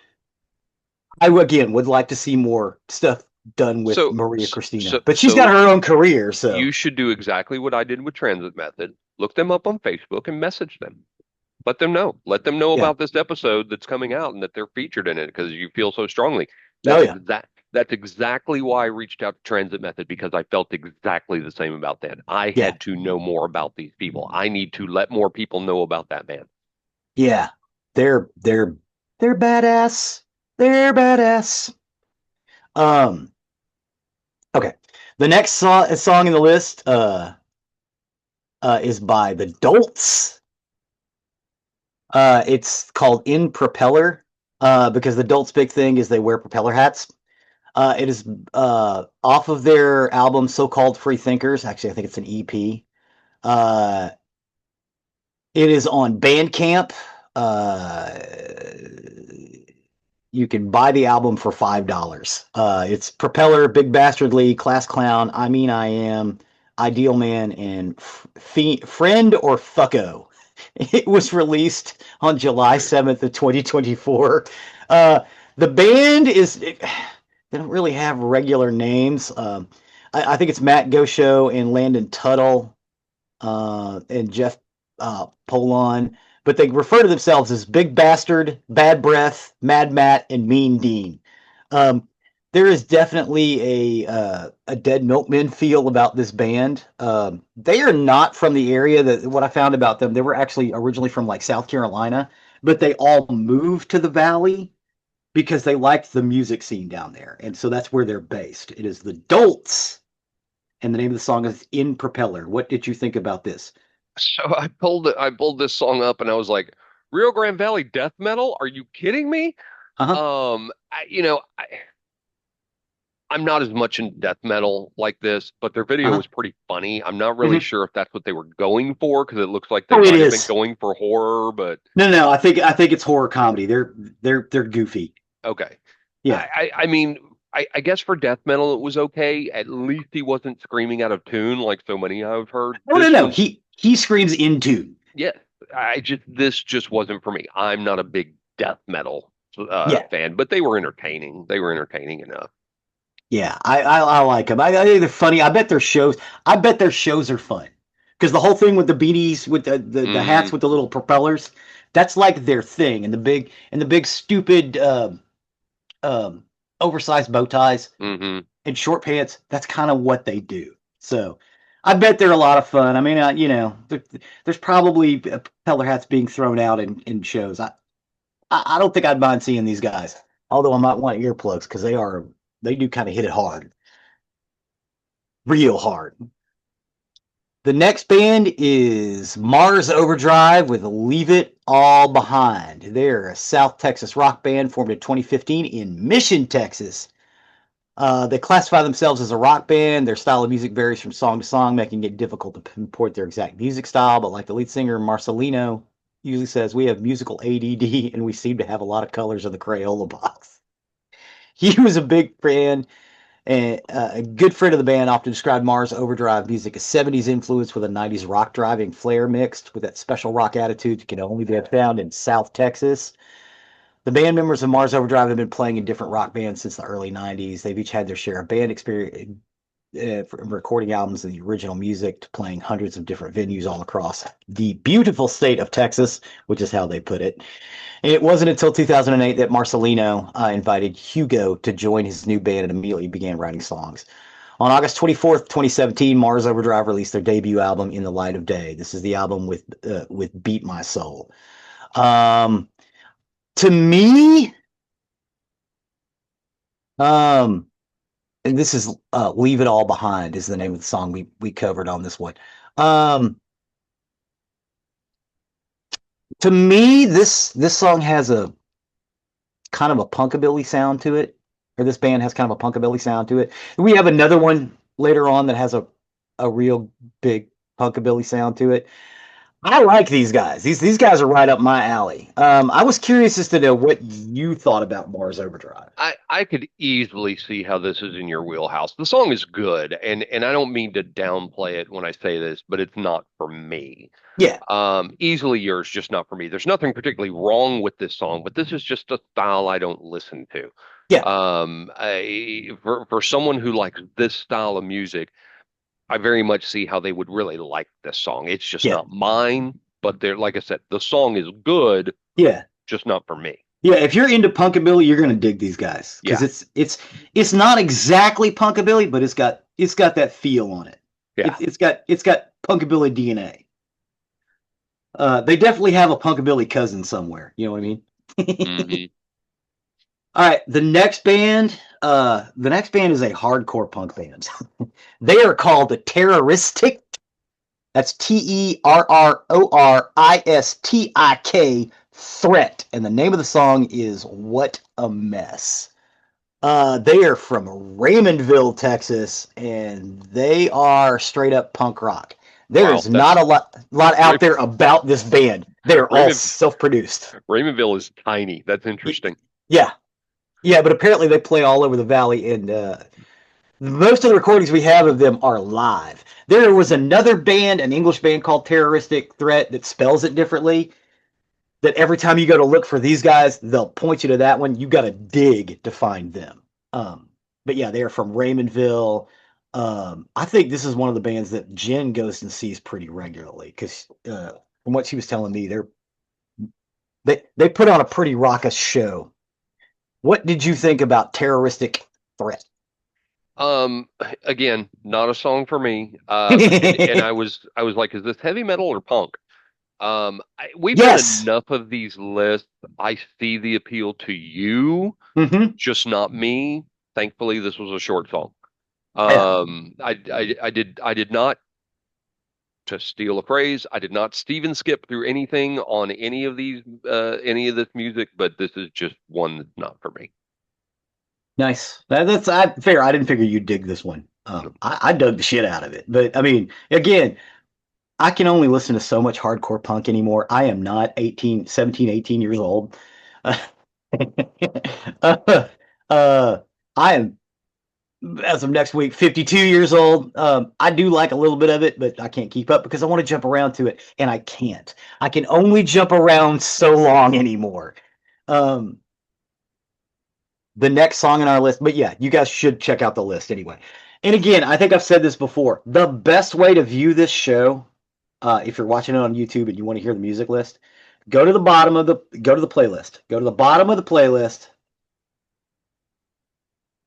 I, again, would like to see more stuff done with So, Maria so, Christina. But she's got so her own career, so. you should do exactly what I did with Transit Method. Look them up on Facebook and message them. Let them know. Let them know Yeah. about this episode that's coming out and that they're featured in it because you feel so strongly. Oh That's yeah. exactly why I reached out to Transit Method because I felt exactly the same about that. I Yeah. had to know more about these people. I need to let more people know about that band. Yeah. They're badass. They're badass. Um okay. The next song in the list is by the Dolts. It's called In Propeller because the Dolts' big thing is they wear propeller hats. It is off of their album So-Called Free Thinkers. Actually, I think it's an EP. Uh, it is on Bandcamp. Uh, you can buy the album for $5. It's Propeller, Big Bastardly, Class Clown, I Mean I Am, Ideal Man, and Friend or Fucko. It was released on July 7th of 2024. Uh, the band they don't really have regular names. I think it's Matt Gosho and Landon Tuttle and Jeff Polon, but they refer to themselves as Big Bastard, Bad Breath, Mad Matt, and Mean Dean. Um, there is definitely a Dead Milkmen feel about this band. They are not from the area. That what I found about them, they were actually originally from like South Carolina, but they all moved to the Valley because they liked the music scene down there, and so that's where they're based. It is the Dolts, and the name of the song is In Propeller. What did you think about this? So I pulled this song up and I was like, Rio Grande Valley death metal? Are you kidding me? Uh huh. I'm not as much in death metal like this, but their Uh video huh. was pretty funny. I'm not really Mm-hmm. sure if that's what they were going for because it looks like they Oh, it might have been is. going for horror, but No, no, no. I think it's horror comedy. They're goofy. okay. Yeah. I guess for death metal it was okay. At least he wasn't screaming out of tune like so many I've heard. Oh no, This no. one, He screams in tune. yeah, this just wasn't for me. I'm not a big death metal Yeah. fan, but they were entertaining. They were entertaining enough. Yeah. I like them. I think they're funny. I bet their shows are fun because the whole thing with the beanies with the hats Hmm. with the little propellers, that's like their thing, and the big stupid um, oversized bow ties Hmm. and short pants. That's kind of what they do. So I bet they're a lot of fun. I mean, there's probably propeller hats being thrown out in shows. I don't think I'd mind seeing these guys. Although I might want earplugs because they do kind of hit it hard, real hard. The next band is Mars Overdrive with Leave It All Behind. They're a South Texas rock band formed in 2015 in Mission, Texas. They classify themselves as a rock band. Their style of music varies from song to song, making it difficult to pinpoint their exact music style. But like the lead singer, Marcelino, usually says, we have musical ADD and we seem to have a lot of colors in the Crayola box. He was a big fan and a good friend of the band, often described Mars Overdrive music as 70s influence with a 90s rock driving flair mixed with that special rock attitude that can only be found in South Texas. The band members of Mars Overdrive have been playing in different rock bands since the early 90s. They've each had their share of band from recording albums of the original music to playing hundreds of different venues all across the beautiful state of Texas, which is how they put it. And it wasn't until 2008 that Marcelino invited Hugo to join his new band and immediately began writing songs. On August 24th, 2017, Mars Overdrive released their debut album, In the Light of Day. This is the album with Beat My Soul. Um, to me, um, and this is Leave It All Behind is the name of the song we covered on this one. Um, to me, this song has a kind of a punkabilly sound to it, or this band has kind of a punkabilly sound to it. We have another one later on that has a real big punkabilly sound to it. I like these guys. These guys are right up my alley. I was curious as to know what you thought about Mars Overdrive. I could easily see how this is in your wheelhouse. The song is good, and I don't mean to downplay it when I say this, but it's not for me. Yeah, Easily yours, just not for me. There's nothing particularly wrong with this song, but this is just a style I don't listen to. yeah, For someone who likes this style of music, I very much see how they would really like this song. It's just yeah, not mine, but they're like I said, the song is good, yeah. just not for me. Yeah, if you're into punkabilly, you're gonna dig these guys because Yeah, it's not exactly punkabilly, but it's got that feel on it. yeah. It's got punkabilly DNA. They definitely have a punkabilly cousin somewhere. You know what I mean? Hmm. All right, the next band is a hardcore punk band. They are called the Terroristic. That's Terroristik Threat, and the name of the song is "What a Mess." They are from Raymondville, Texas, and they are straight up punk rock. There Wow, is not that's a lot Ray- out there about this band. They're all Raymond self-produced. Raymondville is tiny. That's interesting. Yeah, yeah, but apparently they play all over the valley, and most of the recordings we have of them are live. There was another band, an English band called Terroristic Threat, that spells it differently. That every time you go to look for these guys, they'll point you to that one. You got to dig to find them. But yeah, they are from Raymondville. I think this is one of the bands that Jenn goes and sees pretty regularly because from what she was telling me, they put on a pretty raucous show. What did you think about Terroristic Threat? Um, Again, not a song for me. And I was like, is this heavy metal or punk? We've done Yes. enough of these lists. I see the appeal to you, Mm-hmm. just not me. Thankfully, this was a short song. Yeah. I did not, to steal a phrase, I did not Steven skip through anything on any of this music, but this is just one that's not for me. Nice. That's fair. I didn't figure you'd dig this one. I dug the shit out of it. But I mean, again, I can only listen to so much hardcore punk anymore. I am not 18, 17, 18 years old. Uh, uh, uh, I am, as of next week, 52 years old. I do like a little bit of it, but I can't keep up because I want to jump around to it, and I can't. I can only jump around so long anymore. Um, the next song on our list. But yeah, you guys should check out the list anyway. And again, I think I've said this before. The best way to view this show, if you're watching it on YouTube and you want to hear the music list, go to the playlist. Go to the bottom of the playlist.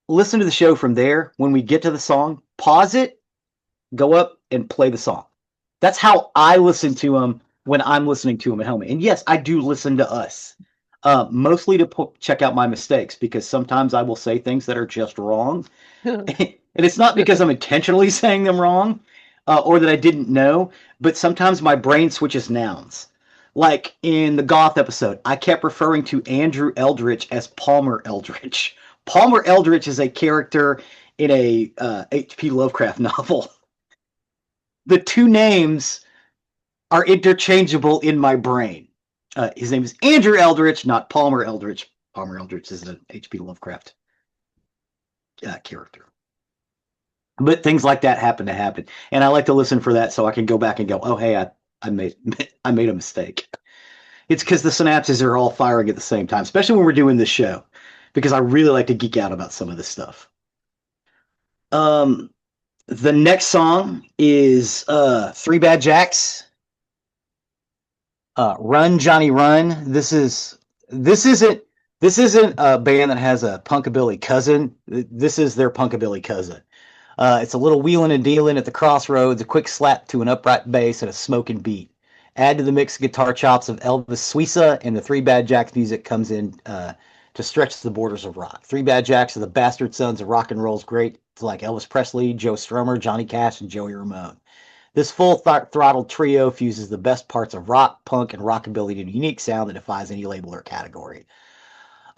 Listen to the show from there. When we get to the song, pause it, go up and play the song. That's how I listen to them when I'm listening to them at home. And yes, I do listen to us, mostly to check out my mistakes because sometimes I will say things that are just wrong. And it's not because I'm intentionally saying them wrong or that I didn't know, but sometimes my brain switches nouns. Like in the Goth episode, I kept referring to Andrew Eldritch as Palmer Eldritch. Palmer Eldritch is a character in a H.P. Lovecraft novel. The two names are interchangeable in my brain. His name is Andrew Eldritch, not Palmer Eldritch. Palmer Eldritch is an H.P. Lovecraft character. But things like that happen, and I like to listen for that so I can go back and go, oh hey, I made I made a mistake. It's because the synapses are all firing at the same time, especially when we're doing this show, because I really like to geek out about some of this stuff. Um, The next song is Three Bad Jacks. Run Johnny Run. This isn't this isn't a band that has a punkabilly cousin. This is their punkabilly cousin. It's a little wheeling and dealing at the crossroads, a quick slap to an upright bass and a smoking beat. Add to the mixed guitar chops of Elvis Suissa, and the Three Bad Jacks music comes in to stretch the borders of rock. Three Bad Jacks are the bastard sons of rock and roll's greats like Elvis Presley, Joe Strummer, Johnny Cash, and Joey Ramone. This full throttle trio fuses the best parts of rock, punk, and rockabilly to a unique sound that defies any label or category.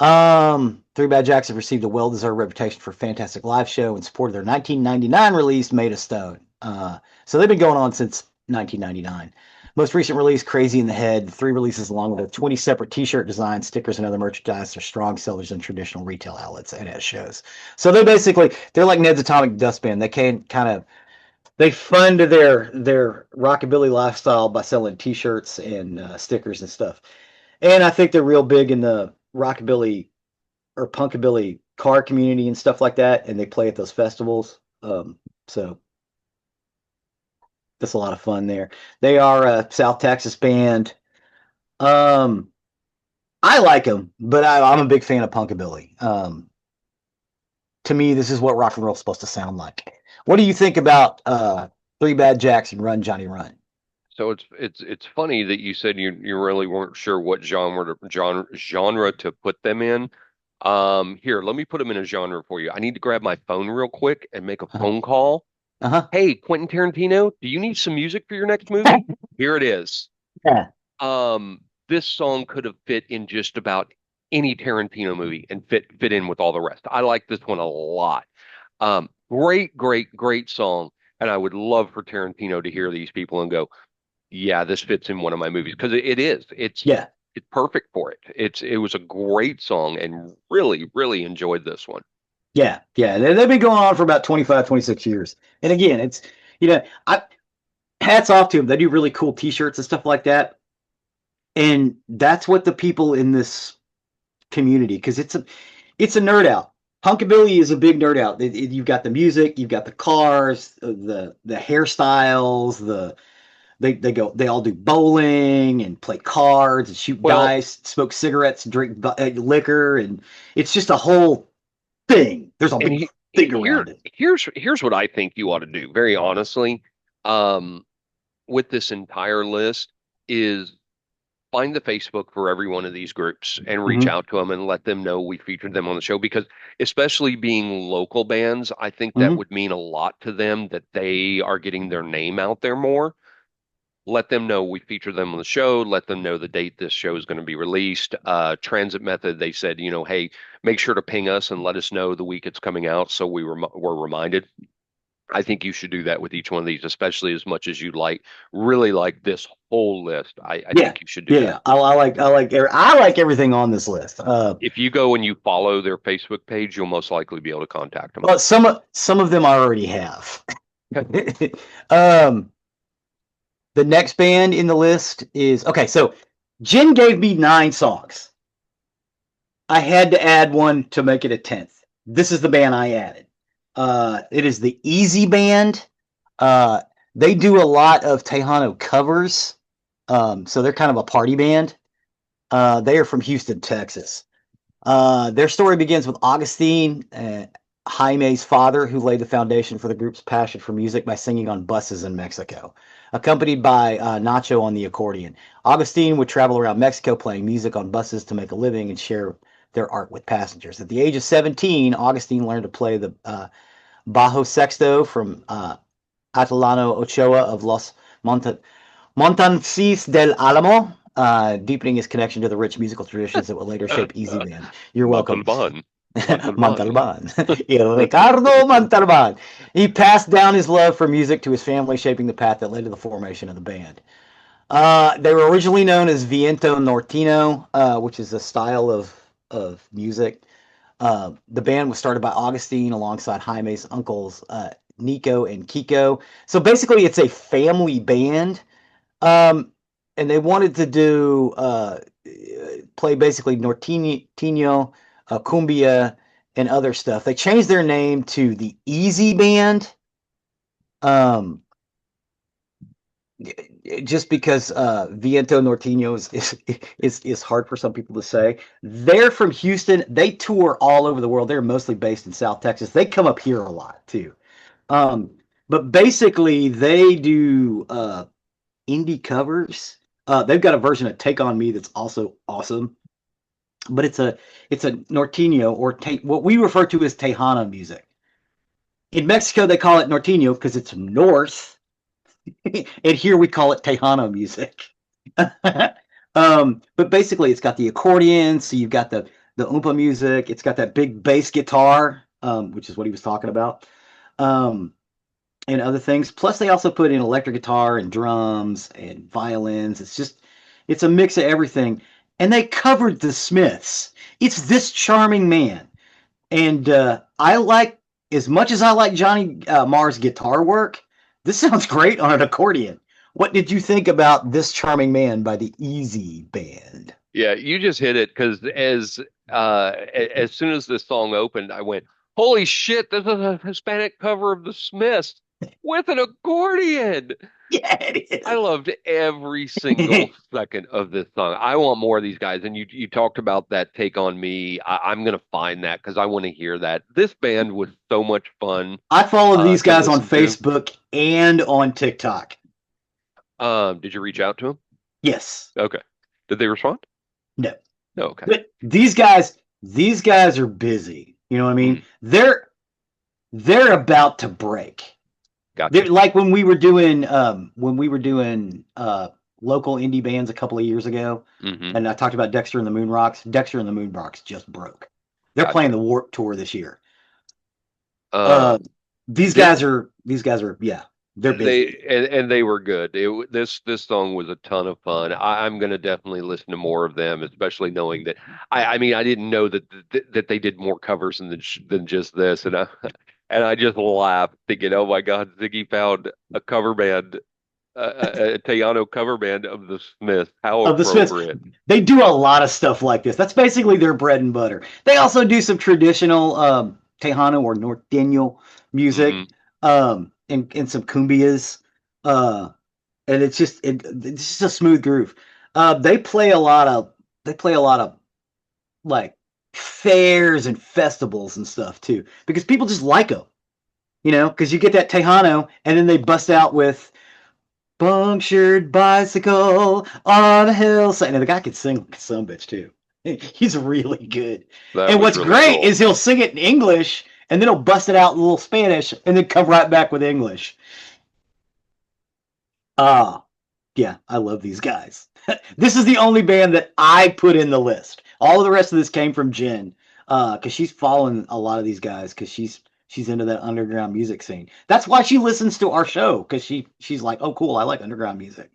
Three Bad Jacks have received a well-deserved reputation for a fantastic live show and supported their 1999 release, Made of Stone. So they've been going on since 1999. Most recent release, Crazy in the Head. The three releases, along with 20 separate T-shirt designs, stickers, and other merchandise, are strong sellers in traditional retail outlets and at shows. So they're like Ned's Atomic Dust Band. They can kind of they fund their rockabilly lifestyle by selling T-shirts and stickers and stuff. And I think they're real big in the rockabilly or punkabilly car community and stuff like that, and they play at those festivals. So that's a lot of fun there. They are a South Texas band. Um, I like them, but I'm a big fan of punkabilly. To me, this is what rock and roll is supposed to sound like. What do you think about Three Bad Jacks and Run Johnny Run? So it's funny that you said you really weren't sure what genre to put them in. Here, let me put them in a genre for you. I need to grab my phone real quick and make a Uh-huh. phone call. Uh-huh. Hey, Quentin Tarantino, do you need some music for your next movie? Here it is. Yeah. This song could have fit in just about any Tarantino movie and fit in with all the rest. I like this one a lot. Great, great, great song. And I would love for Tarantino to hear these people and go, yeah, this fits in one of my movies because it is. Yeah. It's perfect for it. It was a great song and really, really enjoyed this one. Yeah. Yeah. They've been going on for about 25, 26 years. And again, I hats off to them. They do really cool T-shirts and stuff like that. And that's what the people in this community, because it's a nerd out. Punkabilly is a big nerd out. You've got the music, you've got the cars, the hairstyles, they all do bowling and play cards and shoot Well, dice, smoke cigarettes, drink liquor, and it's just a whole thing. There's a and big thing here around it. here's what I think you ought to do, very honestly, um, with this entire list is find the Facebook for every one of these groups and reach Mm-hmm. out to them and let them know we featured them on the show because especially being local bands, I think that Mm-hmm. would mean a lot to them that they are getting their name out there more. Let them know we feature them on the show. Let them know the date this show is going to be released. Transit method, they said, hey, make sure to ping us and let us know the week it's coming out so we're reminded. I think you should do that with each one of these, especially as much as you really like this whole list. I Yeah, think you should do yeah. that. I like everything on this list. If you go and you follow their Facebook page, you'll most likely be able to contact them. Well, some of them I already have. Okay. um, the next band in the list is okay. So Jen gave me 9 songs. I had to add one to make it a 10th. This is the band I added. It is the Easy Band. Uh, they do a lot of Tejano covers. So they're kind of a party band. They are from Houston, Texas. Their story begins with Augustine, Jaime's father, who laid the foundation for the group's passion for music by singing on buses in Mexico, accompanied by Nacho on the accordion. Augustine would travel around Mexico playing music on buses to make a living and share their art with passengers. At the age of 17, Augustine learned to play the bajo sexto from Atalano Ochoa of Los Monta Montansis del Alamo, deepening his connection to the rich musical traditions that would later shape Easy Band. You're welcome. Montalban. Montalban. Montalban. Ricardo Montalban. He passed down his love for music to his family, shaping the path that led to the formation of the band. They were originally known as Viento Nortino, which is a style of music. The band was started by Augustine alongside Jaime's uncles, Nico and Kiko. So basically, it's a family band. Um, and they wanted to do play basically norteño, cumbia, and other stuff. They changed their name to the Easy Band Um, just because Viento Norteño is hard for some people to say. They're from Houston. They tour all over the world. They're mostly based in South Texas. They come up here a lot too. Um, but basically, they do indie covers. They've got a version of "Take on Me" that's also awesome. But it's a norteño or what we refer to as Tejano music. In Mexico, they call it norteño because it's north, and here we call it Tejano music. But basically, it's got the accordion, so you've got the oompa music. It's got that big bass guitar, which is what he was talking about, um, and other things. Plus, they also put in electric guitar and drums and violins. It's a mix of everything. And they covered the Smiths. It's This Charming Man, and I like as much as I like Johnny Marr's guitar work. This sounds great on an accordion. What did you think about This Charming Man by the Easy Band? Yeah, you just hit it because as soon as this song opened, I went, "Holy shit! This is a Hispanic cover of the Smiths with an accordion." Yeah, it I is. loved every single second of this song. I want more of these guys. And you talked about that Take on Me. I'm gonna find that because I want to hear that. This band was so much fun I follow these to guys on listen to. Facebook and on TikTok. Did you reach out to them? Yes. Okay. Did they respond? No. No. Okay. But these guys are busy. You know what I mean? Mm, They're about to break. They're gotcha. like when we were doing local indie bands a couple of years ago, Hmm. and I talked about Dexter and the Moon Rocks. Dexter and the Moon Rocks just broke. They're playing Gotcha. the Warp Tour this year. Uh, Uh, these did guys are these guys are yeah, they're busy. and they were good. This song was a ton of fun. I'm gonna definitely listen to more of them, especially knowing that I mean I didn't know that they did more covers than just this, and I just laughed thinking, oh my God, Ziggy found a cover band, a Tejano cover band of the Smiths. How Of the Smiths, appropriate. they do a lot of stuff like this. That's basically their bread and butter. They also do some traditional Tejano or Norteño music, Hmm. and some cumbias, uh, and it's just a smooth groove. They play a lot of like fairs and festivals and stuff too, because people just like them. Because you get that Tejano, and then they bust out with punctured bicycle on a hillside. And the guy can sing like a son bitch too. He's really good. That And was what's really great cool. is he'll sing it in English, and then he'll bust it out in a little Spanish and then come right back with English. Ah, yeah, I love these guys. This is the only band that I put in the list. All of the rest of this came from Jen, because she's following a lot of these guys because she's into that underground music scene. That's why she listens to our show because she's like, oh, cool, I like underground music.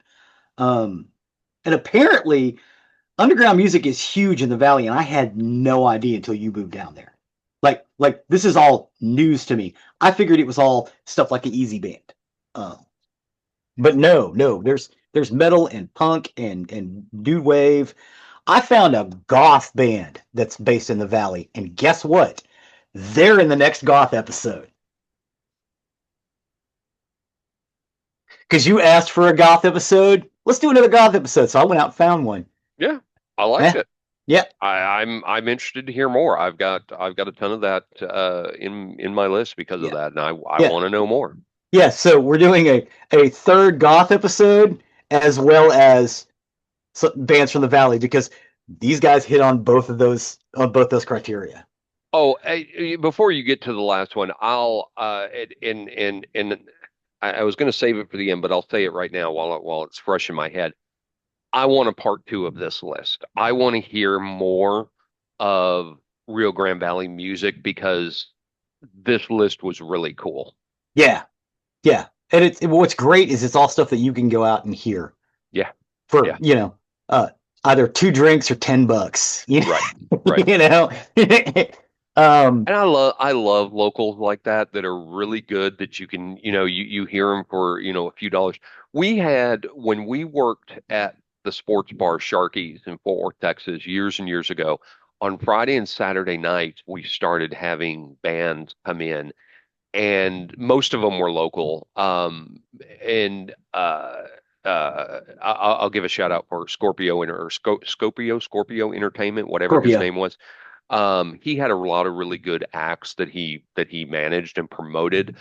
Um, and apparently, underground music is huge in the valley, and I had no idea until you moved down there. Like this is all news to me. I figured it was all stuff like an easy band. But no, there's metal and punk and new wave. I found a goth band that's based in the valley, and guess what? They're in the next goth episode. Because you asked for a goth episode. Let's do another goth episode. So I went out and found one. Yeah, I liked Yeah. it. Yeah. I'm interested to hear more. I've got a ton of that in my list because of Yeah. that, and I Yeah. want to know more. Yeah. So we're doing a third goth episode as well as bands from the valley because these guys hit on both those criteria. Oh, before you get to the last one, I'll and I was going to save it for the end, but I'll say it right now while it's fresh in my head. I want a part two of this list. I want to hear more of Rio Grande Valley music because this list was really cool. Yeah. Yeah. And what's great is it's all stuff that you can go out and hear Yeah, for, yeah, uh, either 2 drinks or $10. right, right. You know? um, And I love locals like that are really good that you can, you hear them for, a few dollars. We had when we worked at the sports bar Sharky's in Fort Worth, Texas, years and years ago, on Friday and Saturday nights, we started having bands come in and most of them were local. And I'll give a shout out for Scorpio Entertainment, whatever his Scorpio. name was. He had a lot of really good acts that he managed and promoted.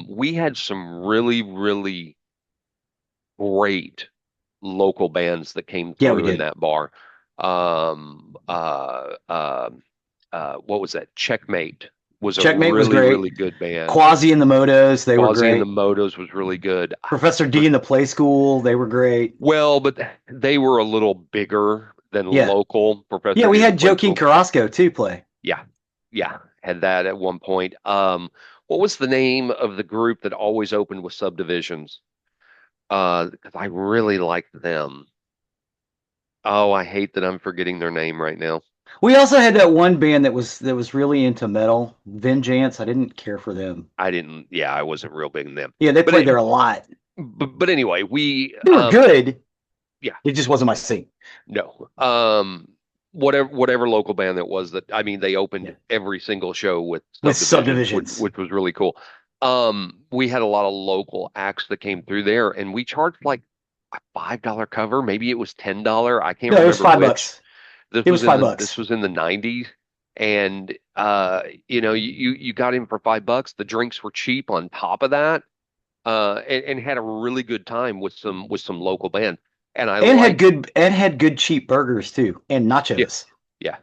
We had some really, really great local bands that came Yeah, we through in did. that bar. Um, uh, uh, what was that? Checkmate was a Checkmate was really, great. really good band. Quasi and the Motos, they were Quasi and the great. Motos was really good. Professor D and the Play School, they were great. Well, but they were a little bigger than Yeah. local. Yeah, Professor we D and the had Play Joaquin School. Carrasco too play. Yeah, yeah, had that at one point. What was the name of the group that always opened with Subdivisions? 'Cause I really liked them. Oh, I hate that I'm forgetting their name right now. We also had that one band that was really into metal, Vengeance. I didn't care for them. I didn't, yeah, I wasn't real big in them. Yeah, they But played there a lot. but anyway, They were good. yeah, It just wasn't my scene. no. Whatever local band that was that I mean they opened Yeah. every single show with With Subdivisions, subdivisions. which was really cool. We had a lot of local acts that came through there, and we charged like a $5 cover, maybe it was $10. I can't No, it was remember which. $5. It was five This bucks. was in the 90s, and you got in for $5. The drinks were cheap on top of that, and had a really good time with some local band. And I liked, And had good cheap burgers too. And yeah, nachos. yeah.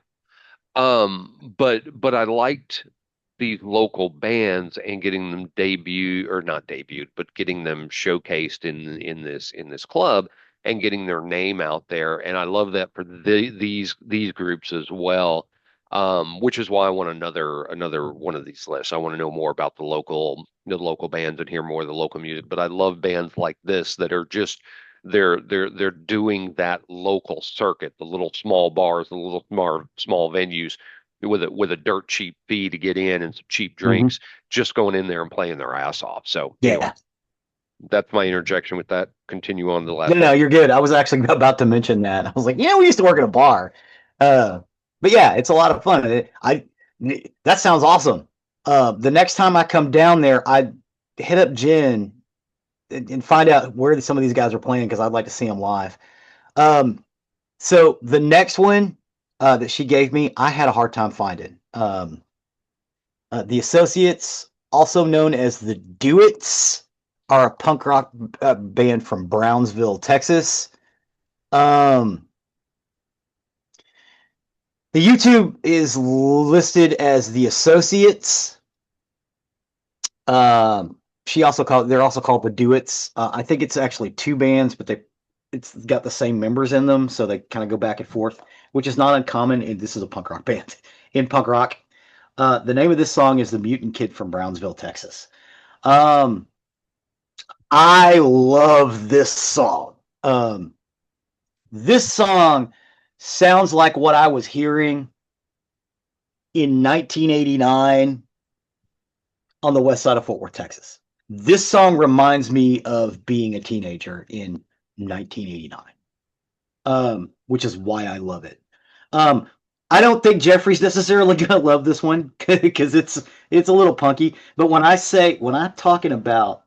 But I liked these local bands and getting them debut or not debuted, but getting them showcased in this club and getting their name out there. And I love that for these groups as well. Which is why I want another one of these lists. I want to know more about the local bands and hear more of the local music. But I love bands like this that are just they're doing that local circuit, the little small bars, the little small venues with a dirt cheap fee to get in and some cheap Hmm. drinks, just going in there and playing their ass off. So anyway, Yeah. that's my interjection with that. Continue on to the No, last no, one. you're good. I was actually about to mention that. I was like, yeah, we used to work at a bar. Uh, but yeah, it's a lot of fun. That sounds awesome. The next time I come down there, I hit up Jen and find out where some of these guys are playing because I'd like to see them live. Um, so the next one that she gave me, I had a hard time finding. The Associates, also known as the Duets, are a punk rock band from Brownsville, Texas. Um, the YouTube is listed as the Associates. They're also called the Duets. I think it's actually two bands, but it's got the same members in them, so they kind of go back and forth, which is not uncommon. And this is a punk rock band in punk rock. The name of this song is "The Mutant Kid from Brownsville, Texas." Um, I love this song. This song sounds like what I was hearing in 1989 on the west side of Fort Worth, Texas. This song reminds me of being a teenager in 1989, which is why I love it. Um, I don't think Jeffrey's necessarily gonna love this one because it's a little punky. But when I'm talking about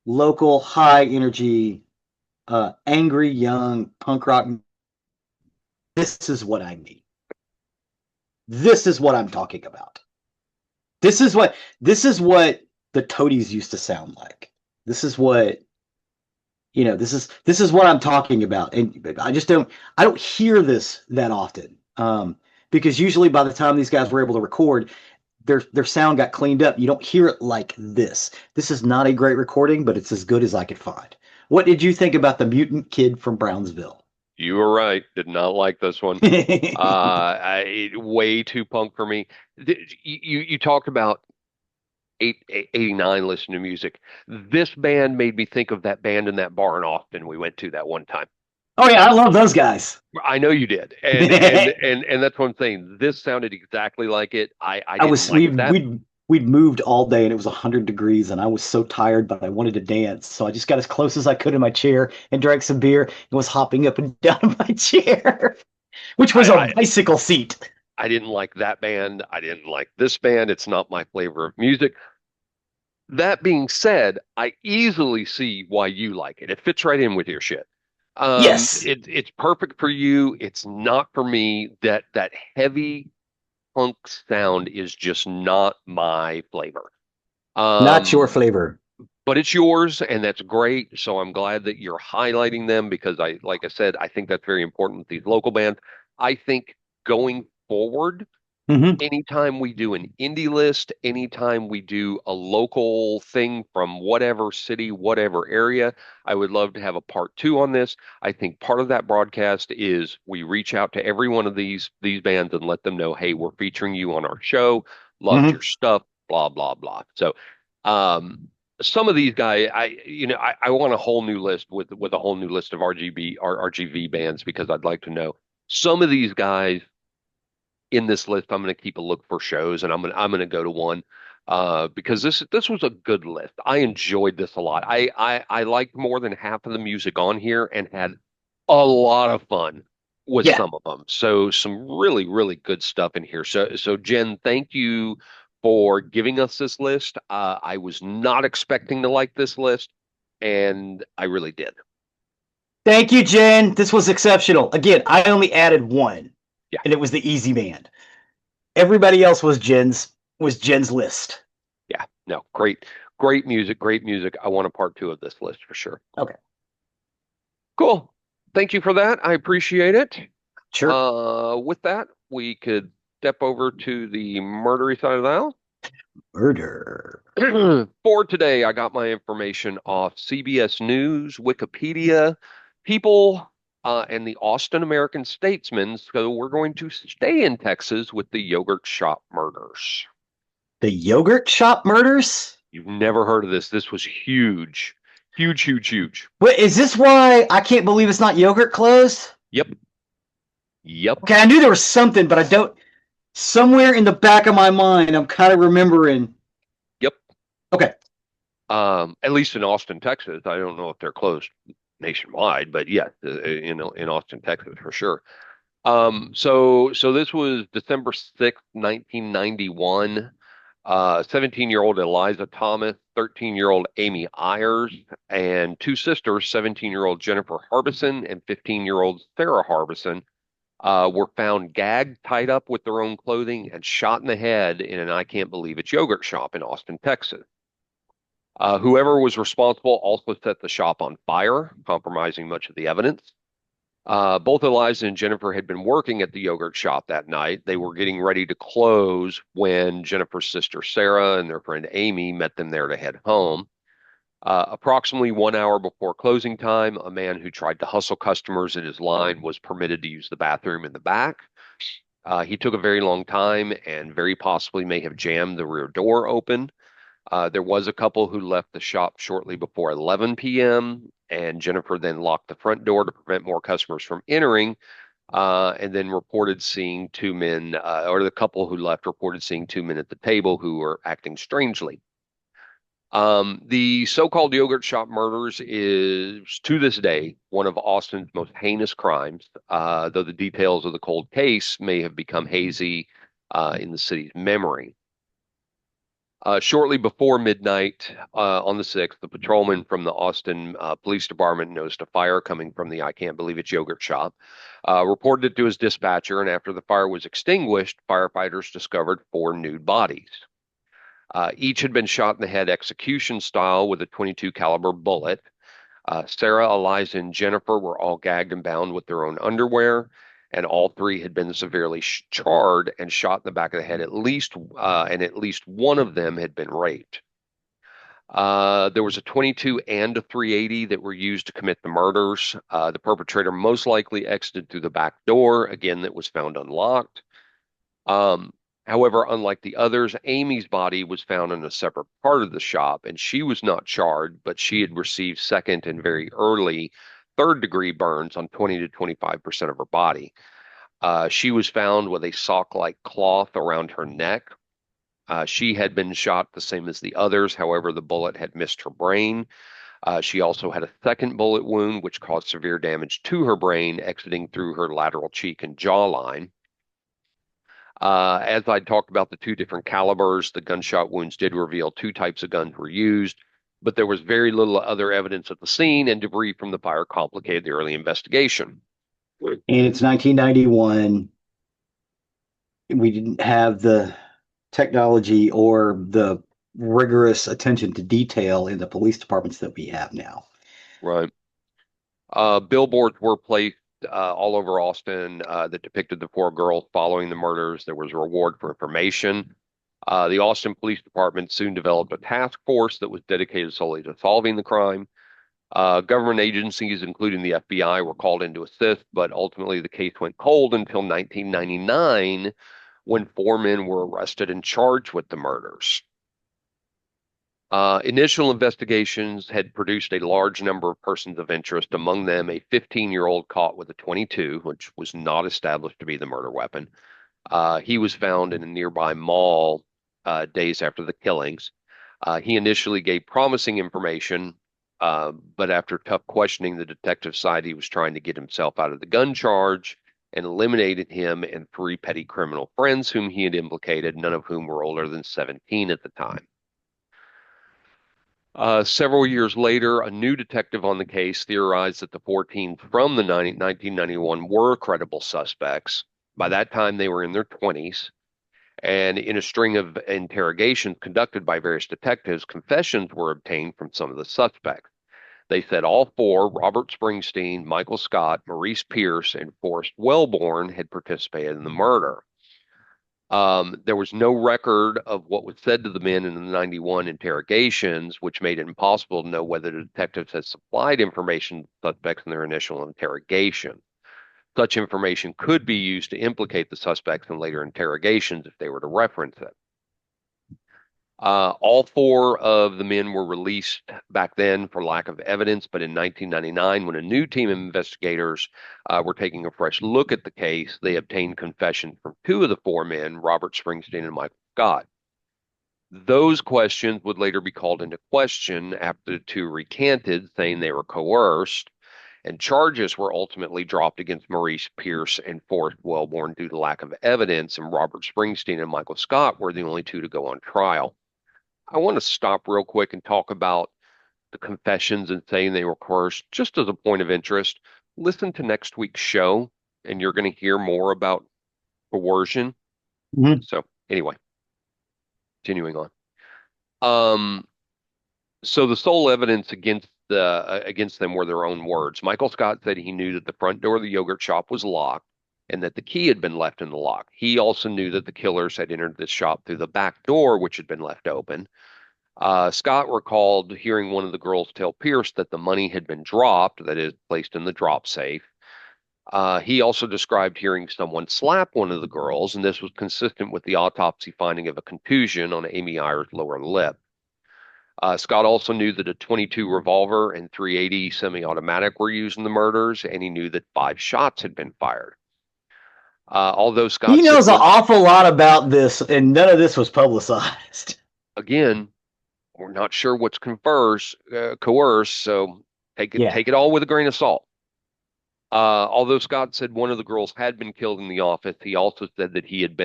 local high energy, angry young punk rock, this is what I need. This is what I'm talking about. This is what the Toadies used to sound like. This is what this is what I'm talking about. And I don't hear this that often. Because usually by the time these guys were able to record, their sound got cleaned up. You don't hear it like this. This is not a great recording, but it's as good as I could find. What did you think about the Mutant Kid from Brownsville? You were right. Did not like this one. Way too punk for me. You talked about 89 listen to music. This band made me think of that band in that bar in Austin we went to that one time. Oh yeah, I love those guys. I know you did. I And that's what I'm saying. This sounded exactly like it. I didn't was like we that. we'd moved all day and it was 100 degrees and I was so tired, but I wanted to dance. So I just got as close as I could in my chair and drank some beer and was hopping up and down in my chair, which was a I bicycle seat. I didn't like that band. I didn't like this band. It's not my flavor of music. That being said, I easily see why you like it. It fits right in with your shit. Yes. It's perfect for you. It's not for me. That heavy punk sound is just not my flavor. Not your Um, flavor. but it's yours, and that's great. So I'm glad that you're highlighting them because like I said, I think that's very important with these local bands. I think going forward, Hmm. anytime we do an indie list, anytime we do a local thing from whatever city, whatever area, I would love to have a part two on this. I think part of that broadcast is we reach out to every one of these bands and let them know, hey, we're featuring you on our show, loved your Hmm. stuff, blah, blah, blah. So um some of these guys, I want a whole new list with a whole new list of RGV bands because I'd like to know some of these guys in this list. I'm going to keep a look for shows, and I'm going to go to one because this was a good list. I enjoyed this a lot. I liked more than half of the music on here and had a lot of fun with Yeah. some of them. So some really good stuff in here. So Jen, thank you for giving us this list. I was not expecting to like this list, and I really did. Thank you, Jen. This was exceptional. Again, I only added one, Yeah, and it was the easy band. Everybody else was Jen's list. yeah. No, great music, great music. I want a part two of this list for sure. Okay. Cool. Thank you for that. I appreciate it. Sure. With that, we could step over to the murdery side of the Murder. aisle. For today, I got my information off CBS News, Wikipedia, People, and the Austin American Statesman. So we're going to stay in Texas with the yogurt shop murders. The yogurt shop murders? You've never heard of this. This was huge. Huge, huge, huge. Wait, is this why I can't believe it's not yogurt closed? Yep. Yep. Okay, I knew there was something, but I don't. Somewhere in the back of my mind, I'm kind of remembering. Yep. Okay. At least in Austin, Texas. I don't know if they're closed nationwide, but yeah, in Austin, Texas for sure. So this was December 6th, 1991. 17-year-old Eliza Thomas, 13-year-old Amy Ayers, and two sisters, 17-year-old Jennifer Harbison and 15-year-old Sarah Harbison, were found gagged, tied up with their own clothing, and shot in the head in an I can't believe it's yogurt shop in Austin, Texas. Whoever was responsible also set the shop on fire, compromising much of the evidence. Both Eliza and Jennifer had been working at the yogurt shop that night. They were getting ready to close when Jennifer's sister Sarah and their friend Amy met them there to head home. Approximately 1 hour before closing time, a man who tried to hustle customers in his line was permitted to use the bathroom in the back. He took a very long time and very possibly may have jammed the rear door open. There was a couple who left the shop shortly before 11 p.m., and Jennifer then locked the front door to prevent more customers from entering, and then reported seeing two men, or the couple who left reported seeing two men at the table who were acting strangely. The so-called yogurt shop murders is, to this day, one of Austin's most heinous crimes, though the details of the cold case may have become hazy in the city's memory. Shortly before midnight on the 6th, the patrolman from the Austin Police Department noticed a fire coming from the I Can't Believe It's yogurt shop, reported it to his dispatcher, and after the fire was extinguished, firefighters discovered four nude bodies. Each had been shot in the head execution style with a .22 caliber bullet. Sarah, Eliza, and Jennifer were all gagged and bound with their own underwear, and all three had been severely charred and shot in the back of the head. And at least one of them had been raped. There was a .22 and a .380 that were used to commit the murders. The perpetrator most likely exited through the back door, again, that was found unlocked. Um, However, unlike the others, Amy's body was found in a separate part of the shop, and she was not charred, but she had received second and very early third-degree burns on 20 to 25% of her body. She was found with a sock-like cloth around her neck. She had been shot the same as the others. However, the bullet had missed her brain. She also had a second bullet wound, which caused severe damage to her brain, exiting through her lateral cheek and jawline. As I talked about the two different calibers, the gunshot wounds did reveal two types of guns were used, but there was very little other evidence at the scene, and debris from the fire complicated the early investigation. And it's 1991. We didn't have the technology or the rigorous attention to detail in the police departments that we have now. Right. Billboards were placed all over Austin that depicted the four girls following the murders. There was a reward for information. The Austin Police Department soon developed a task force that was dedicated solely to solving the crime. Government agencies, including the FBI, were called in to assist, but ultimately the case went cold until 1999 when four men were arrested and charged with the murders. Initial investigations had produced a large number of persons of interest, among them a 15-year-old caught with a 22, which was not established to be the murder weapon. He was found in a nearby mall days after the killings. He initially gave promising information, but after tough questioning, the detective decided he was trying to get himself out of the gun charge and eliminated him and three petty criminal friends whom he had implicated, none of whom were older than 17 at the time. Several years later, a new detective on the case theorized that the 14 from the 1991 were credible suspects. By that time, they were in their 20s. And in a string of interrogations conducted by various detectives, confessions were obtained from some of the suspects. They said all four, Robert Springsteen, Michael Scott, Maurice Pierce, and Forrest Wellborn, had participated in the murder. There was no record of what was said to the men in the 91 interrogations, which made it impossible to know whether the detectives had supplied information to suspects in their initial interrogation. Such information could be used to implicate the suspects in later interrogations if they were to reference it. All four of the men were released back then for lack of evidence, but in 1999, when a new team of investigators were taking a fresh look at the case, they obtained confessions from two of the four men, Robert Springsteen and Michael Scott. Those questions would later be called into question after the two recanted, saying they were coerced, and charges were ultimately dropped against Maurice Pierce and Forrest Wellborn due to lack of evidence, and Robert Springsteen and Michael Scott were the only two to go on trial. I want to stop real quick and talk about the confessions and saying they were coerced just as a point of interest. Listen to next week's show, and you're going to hear more about coercion. Mm-hmm. So, anyway, continuing on. Um, so the sole evidence against them were their own words. Michael Scott said he knew that the front door of the yogurt shop was locked and that the key had been left in the lock. He also knew that the killers had entered the shop through the back door, which had been left open. Scott recalled hearing one of the girls tell Pierce that the money had been dropped, that is, placed in the drop safe. He also described hearing someone slap one of the girls, and this was consistent with the autopsy finding of a contusion on Amy Eyer's lower lip. Scott also knew that a 22 revolver and 380 semi-automatic were used in the murders, and he knew that 5 shots had been fired. Although He Scott said knows an one, awful lot about this, and none of this was publicized. again, we're not sure what's coerced, so Yeah. take it all with a grain of salt. Although Scott said one of the girls had been killed in the office, he also said that she had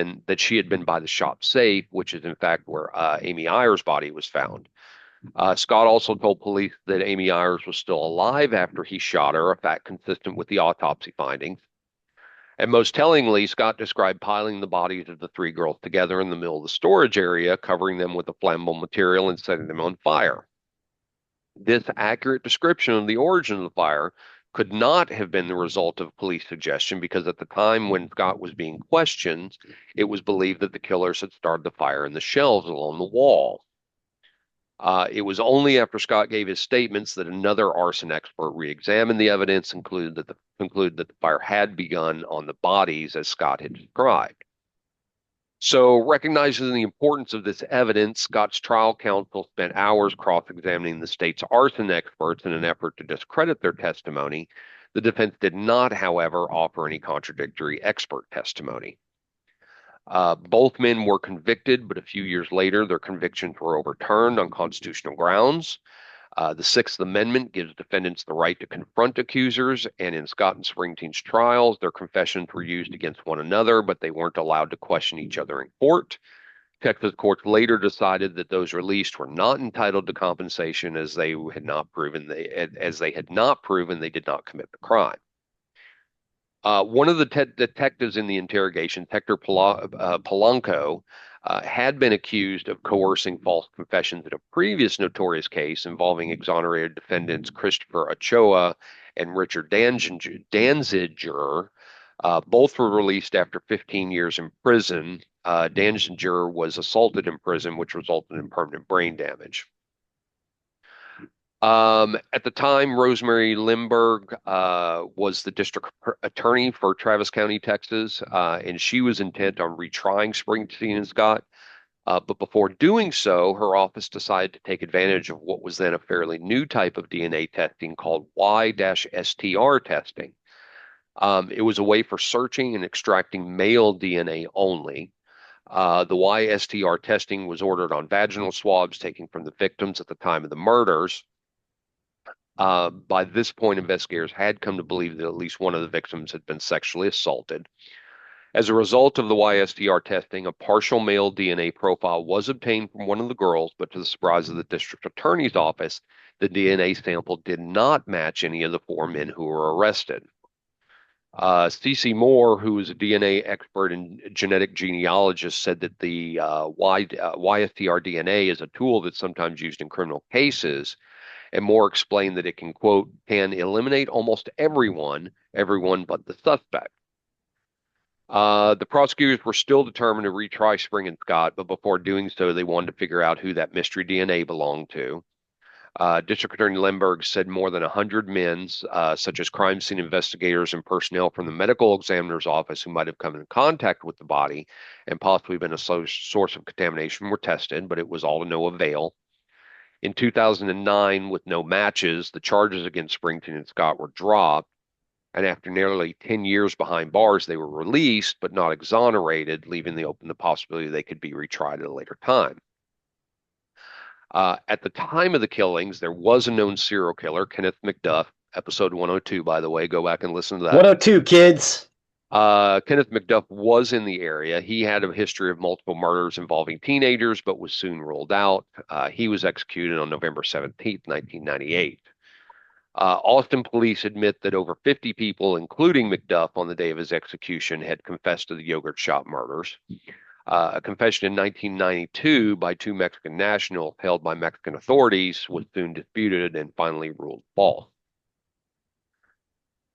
been by the shop safe, which is in fact where Amy Eyer's body was found. Scott also told police that Amy Eyers was still alive after he shot her, a fact consistent with the autopsy findings. And most tellingly, Scott described piling the bodies of the three girls together in the middle of the storage area, covering them with a flammable material and setting them on fire. This accurate description of the origin of the fire could not have been the result of police suggestion because at the time when Scott was being questioned, it was believed that the killers had started the fire in the shelves along the wall. It was only after Scott gave his statements that another arson expert re-examined the evidence, and concluded that the fire had begun on the bodies as Scott had described. So, recognizing the importance of this evidence, Scott's trial counsel spent hours cross-examining the state's arson experts in an effort to discredit their testimony. The defense did not, however, offer any contradictory expert testimony. Both men were convicted, but a few years later, their convictions were overturned on constitutional grounds. The Sixth Amendment gives defendants the right to confront accusers, and in Scott and Springsteen's trials, their confessions were used against one another, but they weren't allowed to question each other in court. Texas courts later decided that those released were not entitled to compensation as they had not proven they did not commit the crime. One of the detectives in the interrogation, Hector Polanco, had been accused of coercing false confessions in a previous notorious case involving exonerated defendants Christopher Ochoa and Richard Danziger. Both were released after 15 years in prison. Danziger was assaulted in prison, which resulted in permanent brain damage. At the time, Rosemary Limburg was the district attorney for Travis County, Texas, and she was intent on retrying Springsteen and Scott. But before doing so, her office decided to take advantage of what was then a fairly new type of DNA testing called Y-STR testing. It was a way for searching and extracting male DNA only. The Y-STR testing was ordered on vaginal swabs taken from the victims at the time of the murders. By this point, investigators had come to believe that at least one of the victims had been sexually assaulted. As a result of the YSTR testing, a partial male DNA profile was obtained from one of the girls, but to the surprise of the district attorney's office, the DNA sample did not match any of the four men who were arrested. C.C. Moore, who is a DNA expert and genetic genealogist, said that the YSTR DNA is a tool that's sometimes used in criminal cases, and Moore explained that it can, quote, can eliminate almost everyone but the suspect. The prosecutors were still determined to retry Spring and Scott, but before doing so, they wanted to figure out who that mystery DNA belonged to. District Attorney Lemberg said more than 100 men, such as crime scene investigators and personnel from the medical examiner's office who might have come in contact with the body and possibly been a source of contamination, were tested, but it was all to no avail. In 2009, with no matches, the charges against Springton and Scott were dropped, and after nearly 10 years behind bars, they were released but not exonerated, leaving the possibility they could be retried at a later time. At the time of the killings, there was a known serial killer, Kenneth McDuff, episode 102, by the way. Go back and listen to that. 102, kids. Kenneth McDuff was in the area. He had a history of multiple murders involving teenagers, but was soon ruled out. He was executed on November 17th, 1998. Austin police admit that over 50 people, including McDuff, on the day of his execution, had confessed to the yogurt shop murders. A confession in 1992 by two Mexican nationals held by Mexican authorities was soon disputed and finally ruled false.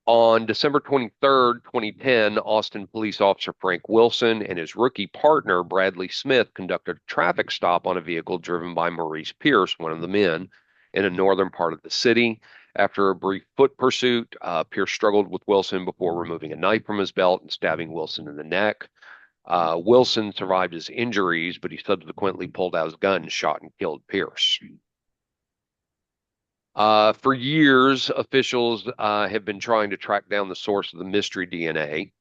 On December 23rd, 2010, Austin police officer Frank Wilson and his rookie partner, Bradley Smith, conducted a traffic stop on a vehicle driven by Maurice Pierce, one of the men, in a northern part of the city. After a brief foot pursuit, Pierce struggled with Wilson before removing a knife from his belt and stabbing Wilson in the neck. Wilson survived his injuries, but he subsequently pulled out his gun and shot and killed Pierce. For years, officials have been trying to track down the source of the mystery DNA.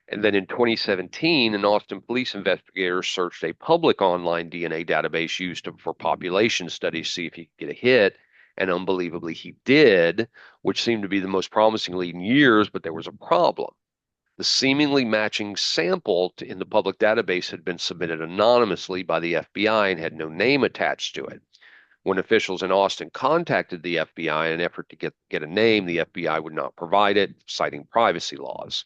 And then in 2017, an Austin police investigator searched a public online DNA database used for population studies to see if he could get a hit. And unbelievably, he did, which seemed to be the most promising lead in years, but there was a problem. The seemingly matching sample in the public database had been submitted anonymously by the FBI and had no name attached to it. When officials in Austin contacted the FBI in an effort to get a name, the FBI would not provide it, citing privacy laws.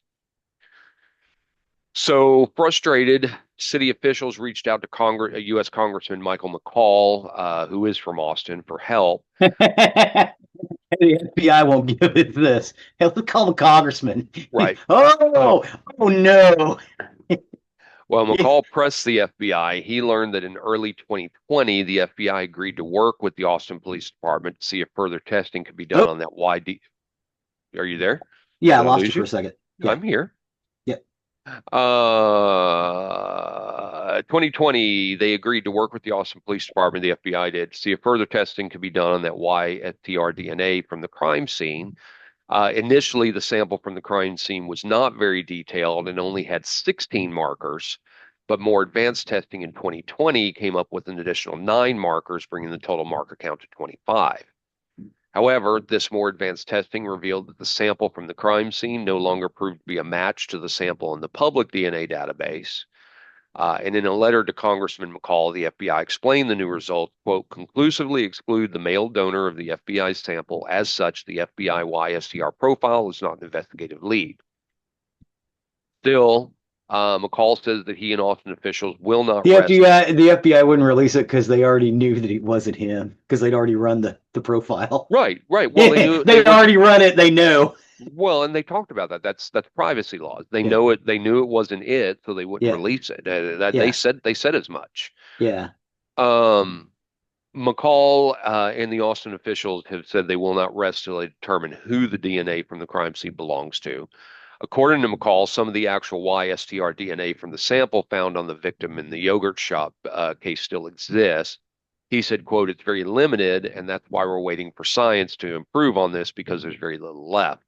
So frustrated, city officials reached out to U.S. Congressman Michael McCall, who is from Austin, for help. The FBI won't give us this. Hey, let's call the congressman. Right. Oh no. Well, McCall pressed the FBI. He learned that in early 2020, the FBI agreed to work with the Austin Police Department to see if further testing could be done on that YD. Are you there? Yeah, I Did I lost you lose for you? a second. Yeah. I'm here. Yeah. 2020, they agreed to work with the Austin Police Department, the FBI did, to see if further testing could be done on that YSTR DNA from the crime scene. Initially, the sample from the crime scene was not very detailed and only had 16 markers, but more advanced testing in 2020 came up with an additional 9 markers, bringing the total marker count to 25. However, this more advanced testing revealed that the sample from the crime scene no longer proved to be a match to the sample in the public DNA database. And in a letter to Congressman McCall, the FBI explained the new results, quote, conclusively exclude the male donor of the FBI's sample. As such, the FBI YSTR profile is not an investigative lead. Still, McCall says that he and Austin officials will not rest. The FBI wouldn't release it because they already knew that it wasn't him because they'd already run the profile. Right, right. Well, they Yeah, knew they they were already run it. They know. well, and they talked about that. That's privacy laws. They Yeah, know it. They knew it wasn't it, so they wouldn't yeah, release it. That yeah, they said as much. yeah. Um, McCall and the Austin officials have said they will not rest till they determine who the DNA from the crime scene belongs to. According to McCall, some of the actual YSTR DNA from the sample found on the victim in the yogurt shop case still exists. He said, quote, it's very limited, and that's why we're waiting for science to improve on this because there's very little left.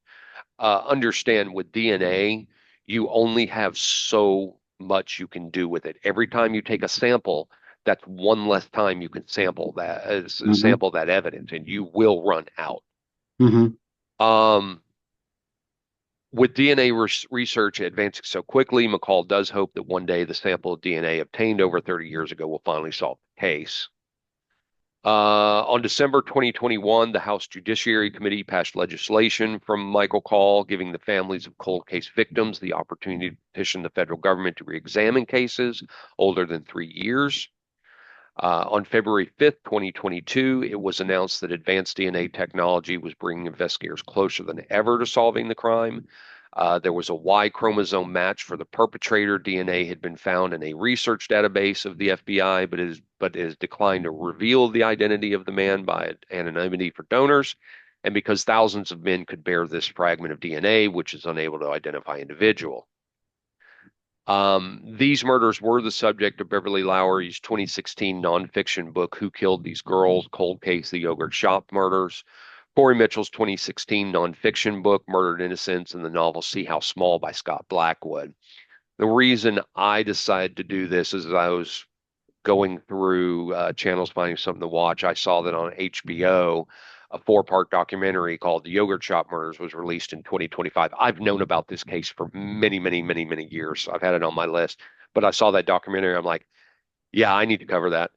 Understand with DNA, you only have so much you can do with it. Every time you take a sample, that's one less time you can Hmm. sample that evidence, and you will run out. Hmm. Um, with DNA research advancing so quickly, McCall does hope that one day the sample of DNA obtained over 30 years ago will finally solve the case. On December 2021, the House Judiciary Committee passed legislation from Michael Call, giving the families of cold case victims the opportunity to petition the federal government to re-examine cases older than 3 years. On February 5th, 2022, it was announced that advanced DNA technology was bringing investigators closer than ever to solving the crime. There was a Y chromosome match for the perpetrator. DNA had been found in a research database of the FBI, but it has declined to reveal the identity of the man by anonymity for donors. And because thousands of men could bear this fragment of DNA, which is unable to identify individual. These murders were the subject of Beverly Lowery's 2016 nonfiction book, Who Killed These Girls? Cold Case, The Yogurt Shop Murders. Corey Mitchell's 2016 nonfiction book, Murdered Innocents, and the novel See How Small by Scott Blackwood. The reason I decided to do this is I was going through channels finding something to watch. I saw that on HBO, a four-part documentary called The Yogurt Shop Murders was released in 2025. I've known about this case for many, many, many, many years. I've had it on my list, but I saw that documentary. I'm like, yeah, I need to cover that.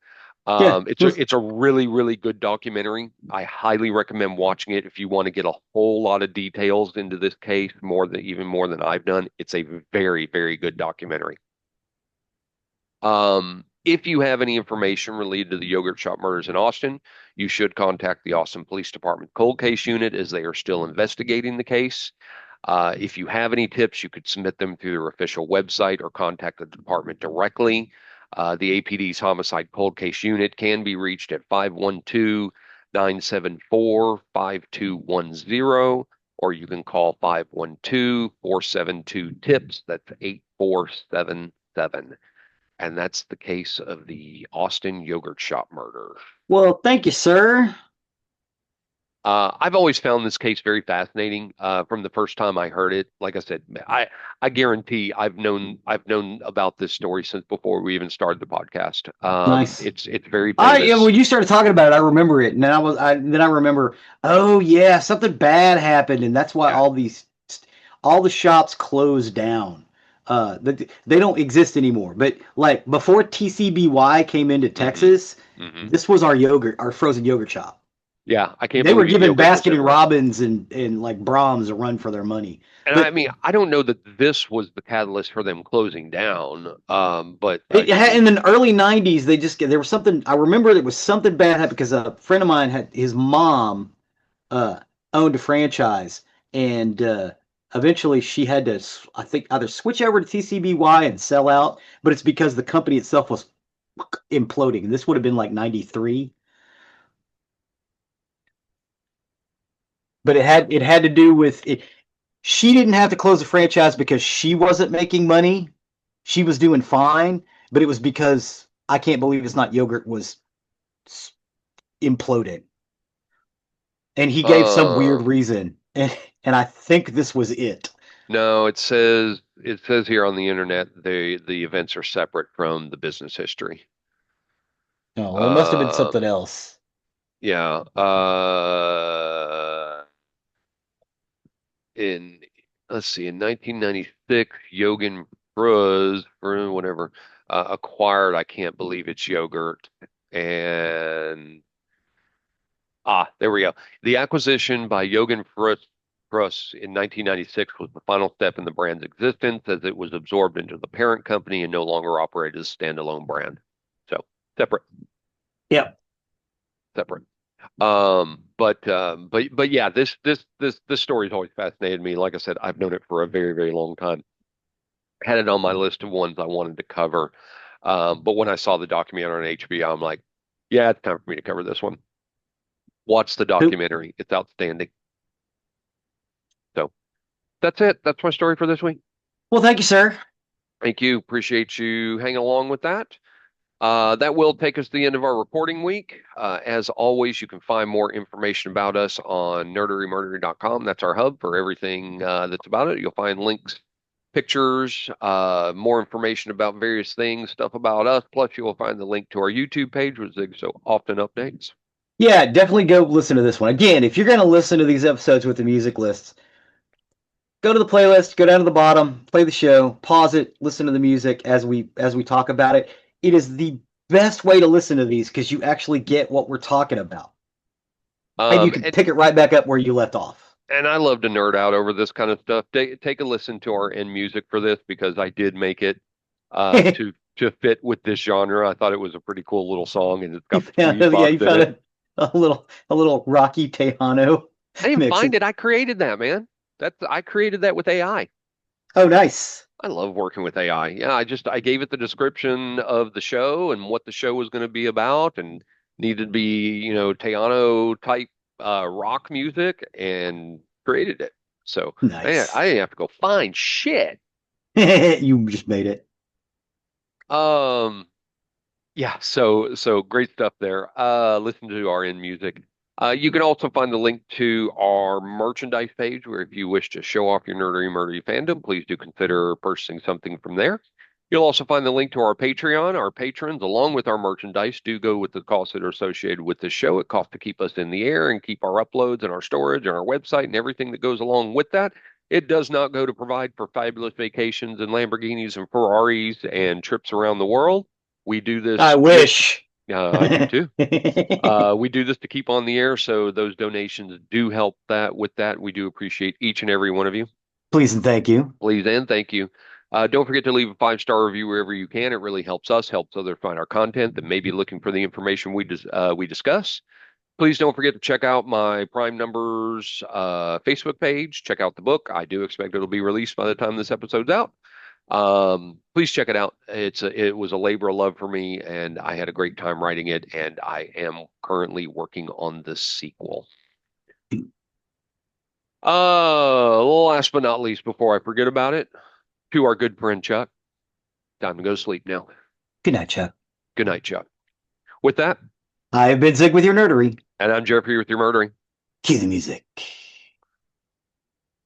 Yeah. It's a really, really good documentary. I highly recommend watching it if you want to get a whole lot of details into this case, even more than I've done. It's a very, very good documentary. If you have any information related to the yogurt shop murders in Austin, you should contact the Austin Police Department Cold Case Unit as they are still investigating the case. If you have any tips, you could submit them through their official website or contact the department directly. The APD's Homicide Cold Case Unit can be reached at 512 974 5210, or you can call 512 472 TIPS. That's 8477. And that's the case of the Austin yogurt shop murder. Well, thank you, sir. I've always found this case very fascinating from the first time I heard it. Like I said, I guarantee I've known about this story since before we even started the podcast. Nice. It's very Yeah, famous. when you started talking about it, I remember it, and then I remember, oh yeah, something bad happened, and that's why Yeah. all the shops closed down. They don't exist anymore. But like before TCBY came into hmm Texas, hmm this was our frozen yogurt shop. Yeah. I can't They were believe giving yogurt was Baskin and ever. Robbins and like Brahms a run for their money. And I But mean, I don't know that this was the catalyst for them closing down. But it had, in the early '90s, there was something. I remember there was something bad happened because a friend of mine had his mom uh, owned a franchise, and eventually she had to, I think, either switch over to TCBY and sell out, but it's because the company itself was imploding. And this would have been like '93, but it had to do with it. She didn't have to close the franchise because she wasn't making money. She was doing fine, but it was because I can't believe it's not yogurt was imploding, and he gave some weird uh, reason, and I think this was it. no, it says here on the internet the events are separate from the business history. No, well, it must have been Uh, something else. Yeah. In let's see, in 1996, Jogan Bruz or whatever acquired. I can't believe it's yogurt. And there we go. The acquisition by Jogan Frus in 1996 was the final step in the brand's existence as it was absorbed into the parent company and no longer operated as a standalone brand. So separate, Yep. separate. But yeah, this story's always fascinated me. Like I said, I've known it for a very, very long time. Had it on my list of ones I wanted to cover. But when I saw the documentary on HBO, I'm like, yeah, it's time for me to cover this one. Watch the Cool. documentary. It's outstanding. So that's it. That's my story for this week. Well, thank you, sir. Thank you. Appreciate you hanging along with that. That will take us to the end of our recording week. As always, you can find more information about us on nerderymurdery.com. That's our hub for everything that's about it. You'll find links, pictures, more information about various things, stuff about us. Plus, you will find the link to our YouTube page, which Zig so often updates. Yeah, definitely go listen to this one. Again, if you're going to listen to these episodes with the music lists, go to the playlist, go down to the bottom, play the show, pause it, listen to the music as we talk about it. It is the best way to listen to these because you actually get what we're talking about. And you Um, can and pick it right back up where you left off. and I love to nerd out over this kind of stuff. Take a listen to our end music for this because I did make it you to fit with this genre. I thought it was a pretty cool little song, and it's got the found squeeze yeah, box you in found it. a little Rocky Tejano I didn't mix. find it. I created that, man. I created that with AI. Oh, nice. I love working with AI. Yeah, I gave it the description of the show and what the show was going to be about, and needed to be Tejano type rock music, and created it. So I Nice. didn't have to go find shit. You just made it. Um, Yeah, so great stuff there. Listen to our end music. You can also find the link to our merchandise page where if you wish to show off your nerdery murdery fandom, please do consider purchasing something from there. You'll also find the link to our Patreon. Our patrons, along with our merchandise, do go with the costs that are associated with the show. It costs to keep us in the air and keep our uploads and our storage and our website and everything that goes along with that. It does not go to provide for fabulous vacations and Lamborghinis and Ferraris and trips around the world. We do I this just, wish. I do too. We do this to keep on the air, so those donations do help that with that. We do appreciate each and every one of you. Please and thank you. Please and thank you. Don't forget to leave a 5-star review wherever you can. It really helps us, helps others find our content that may be looking for the information we discuss. Please don't forget to check out my Prime Numbers Facebook page. Check out the book. I do expect it'll be released by the time this episode's out. Please check it out. It was a labor of love for me, and I had a great time writing it. And I am currently working on the sequel. Last but not least, before I forget about it, to our good friend Chuck, time to go sleep now. Good night, Chuck. Good night, Chuck. With that, I have been Zig with your nerdery. and I'm Jeffrey with your murdering. Cue the music.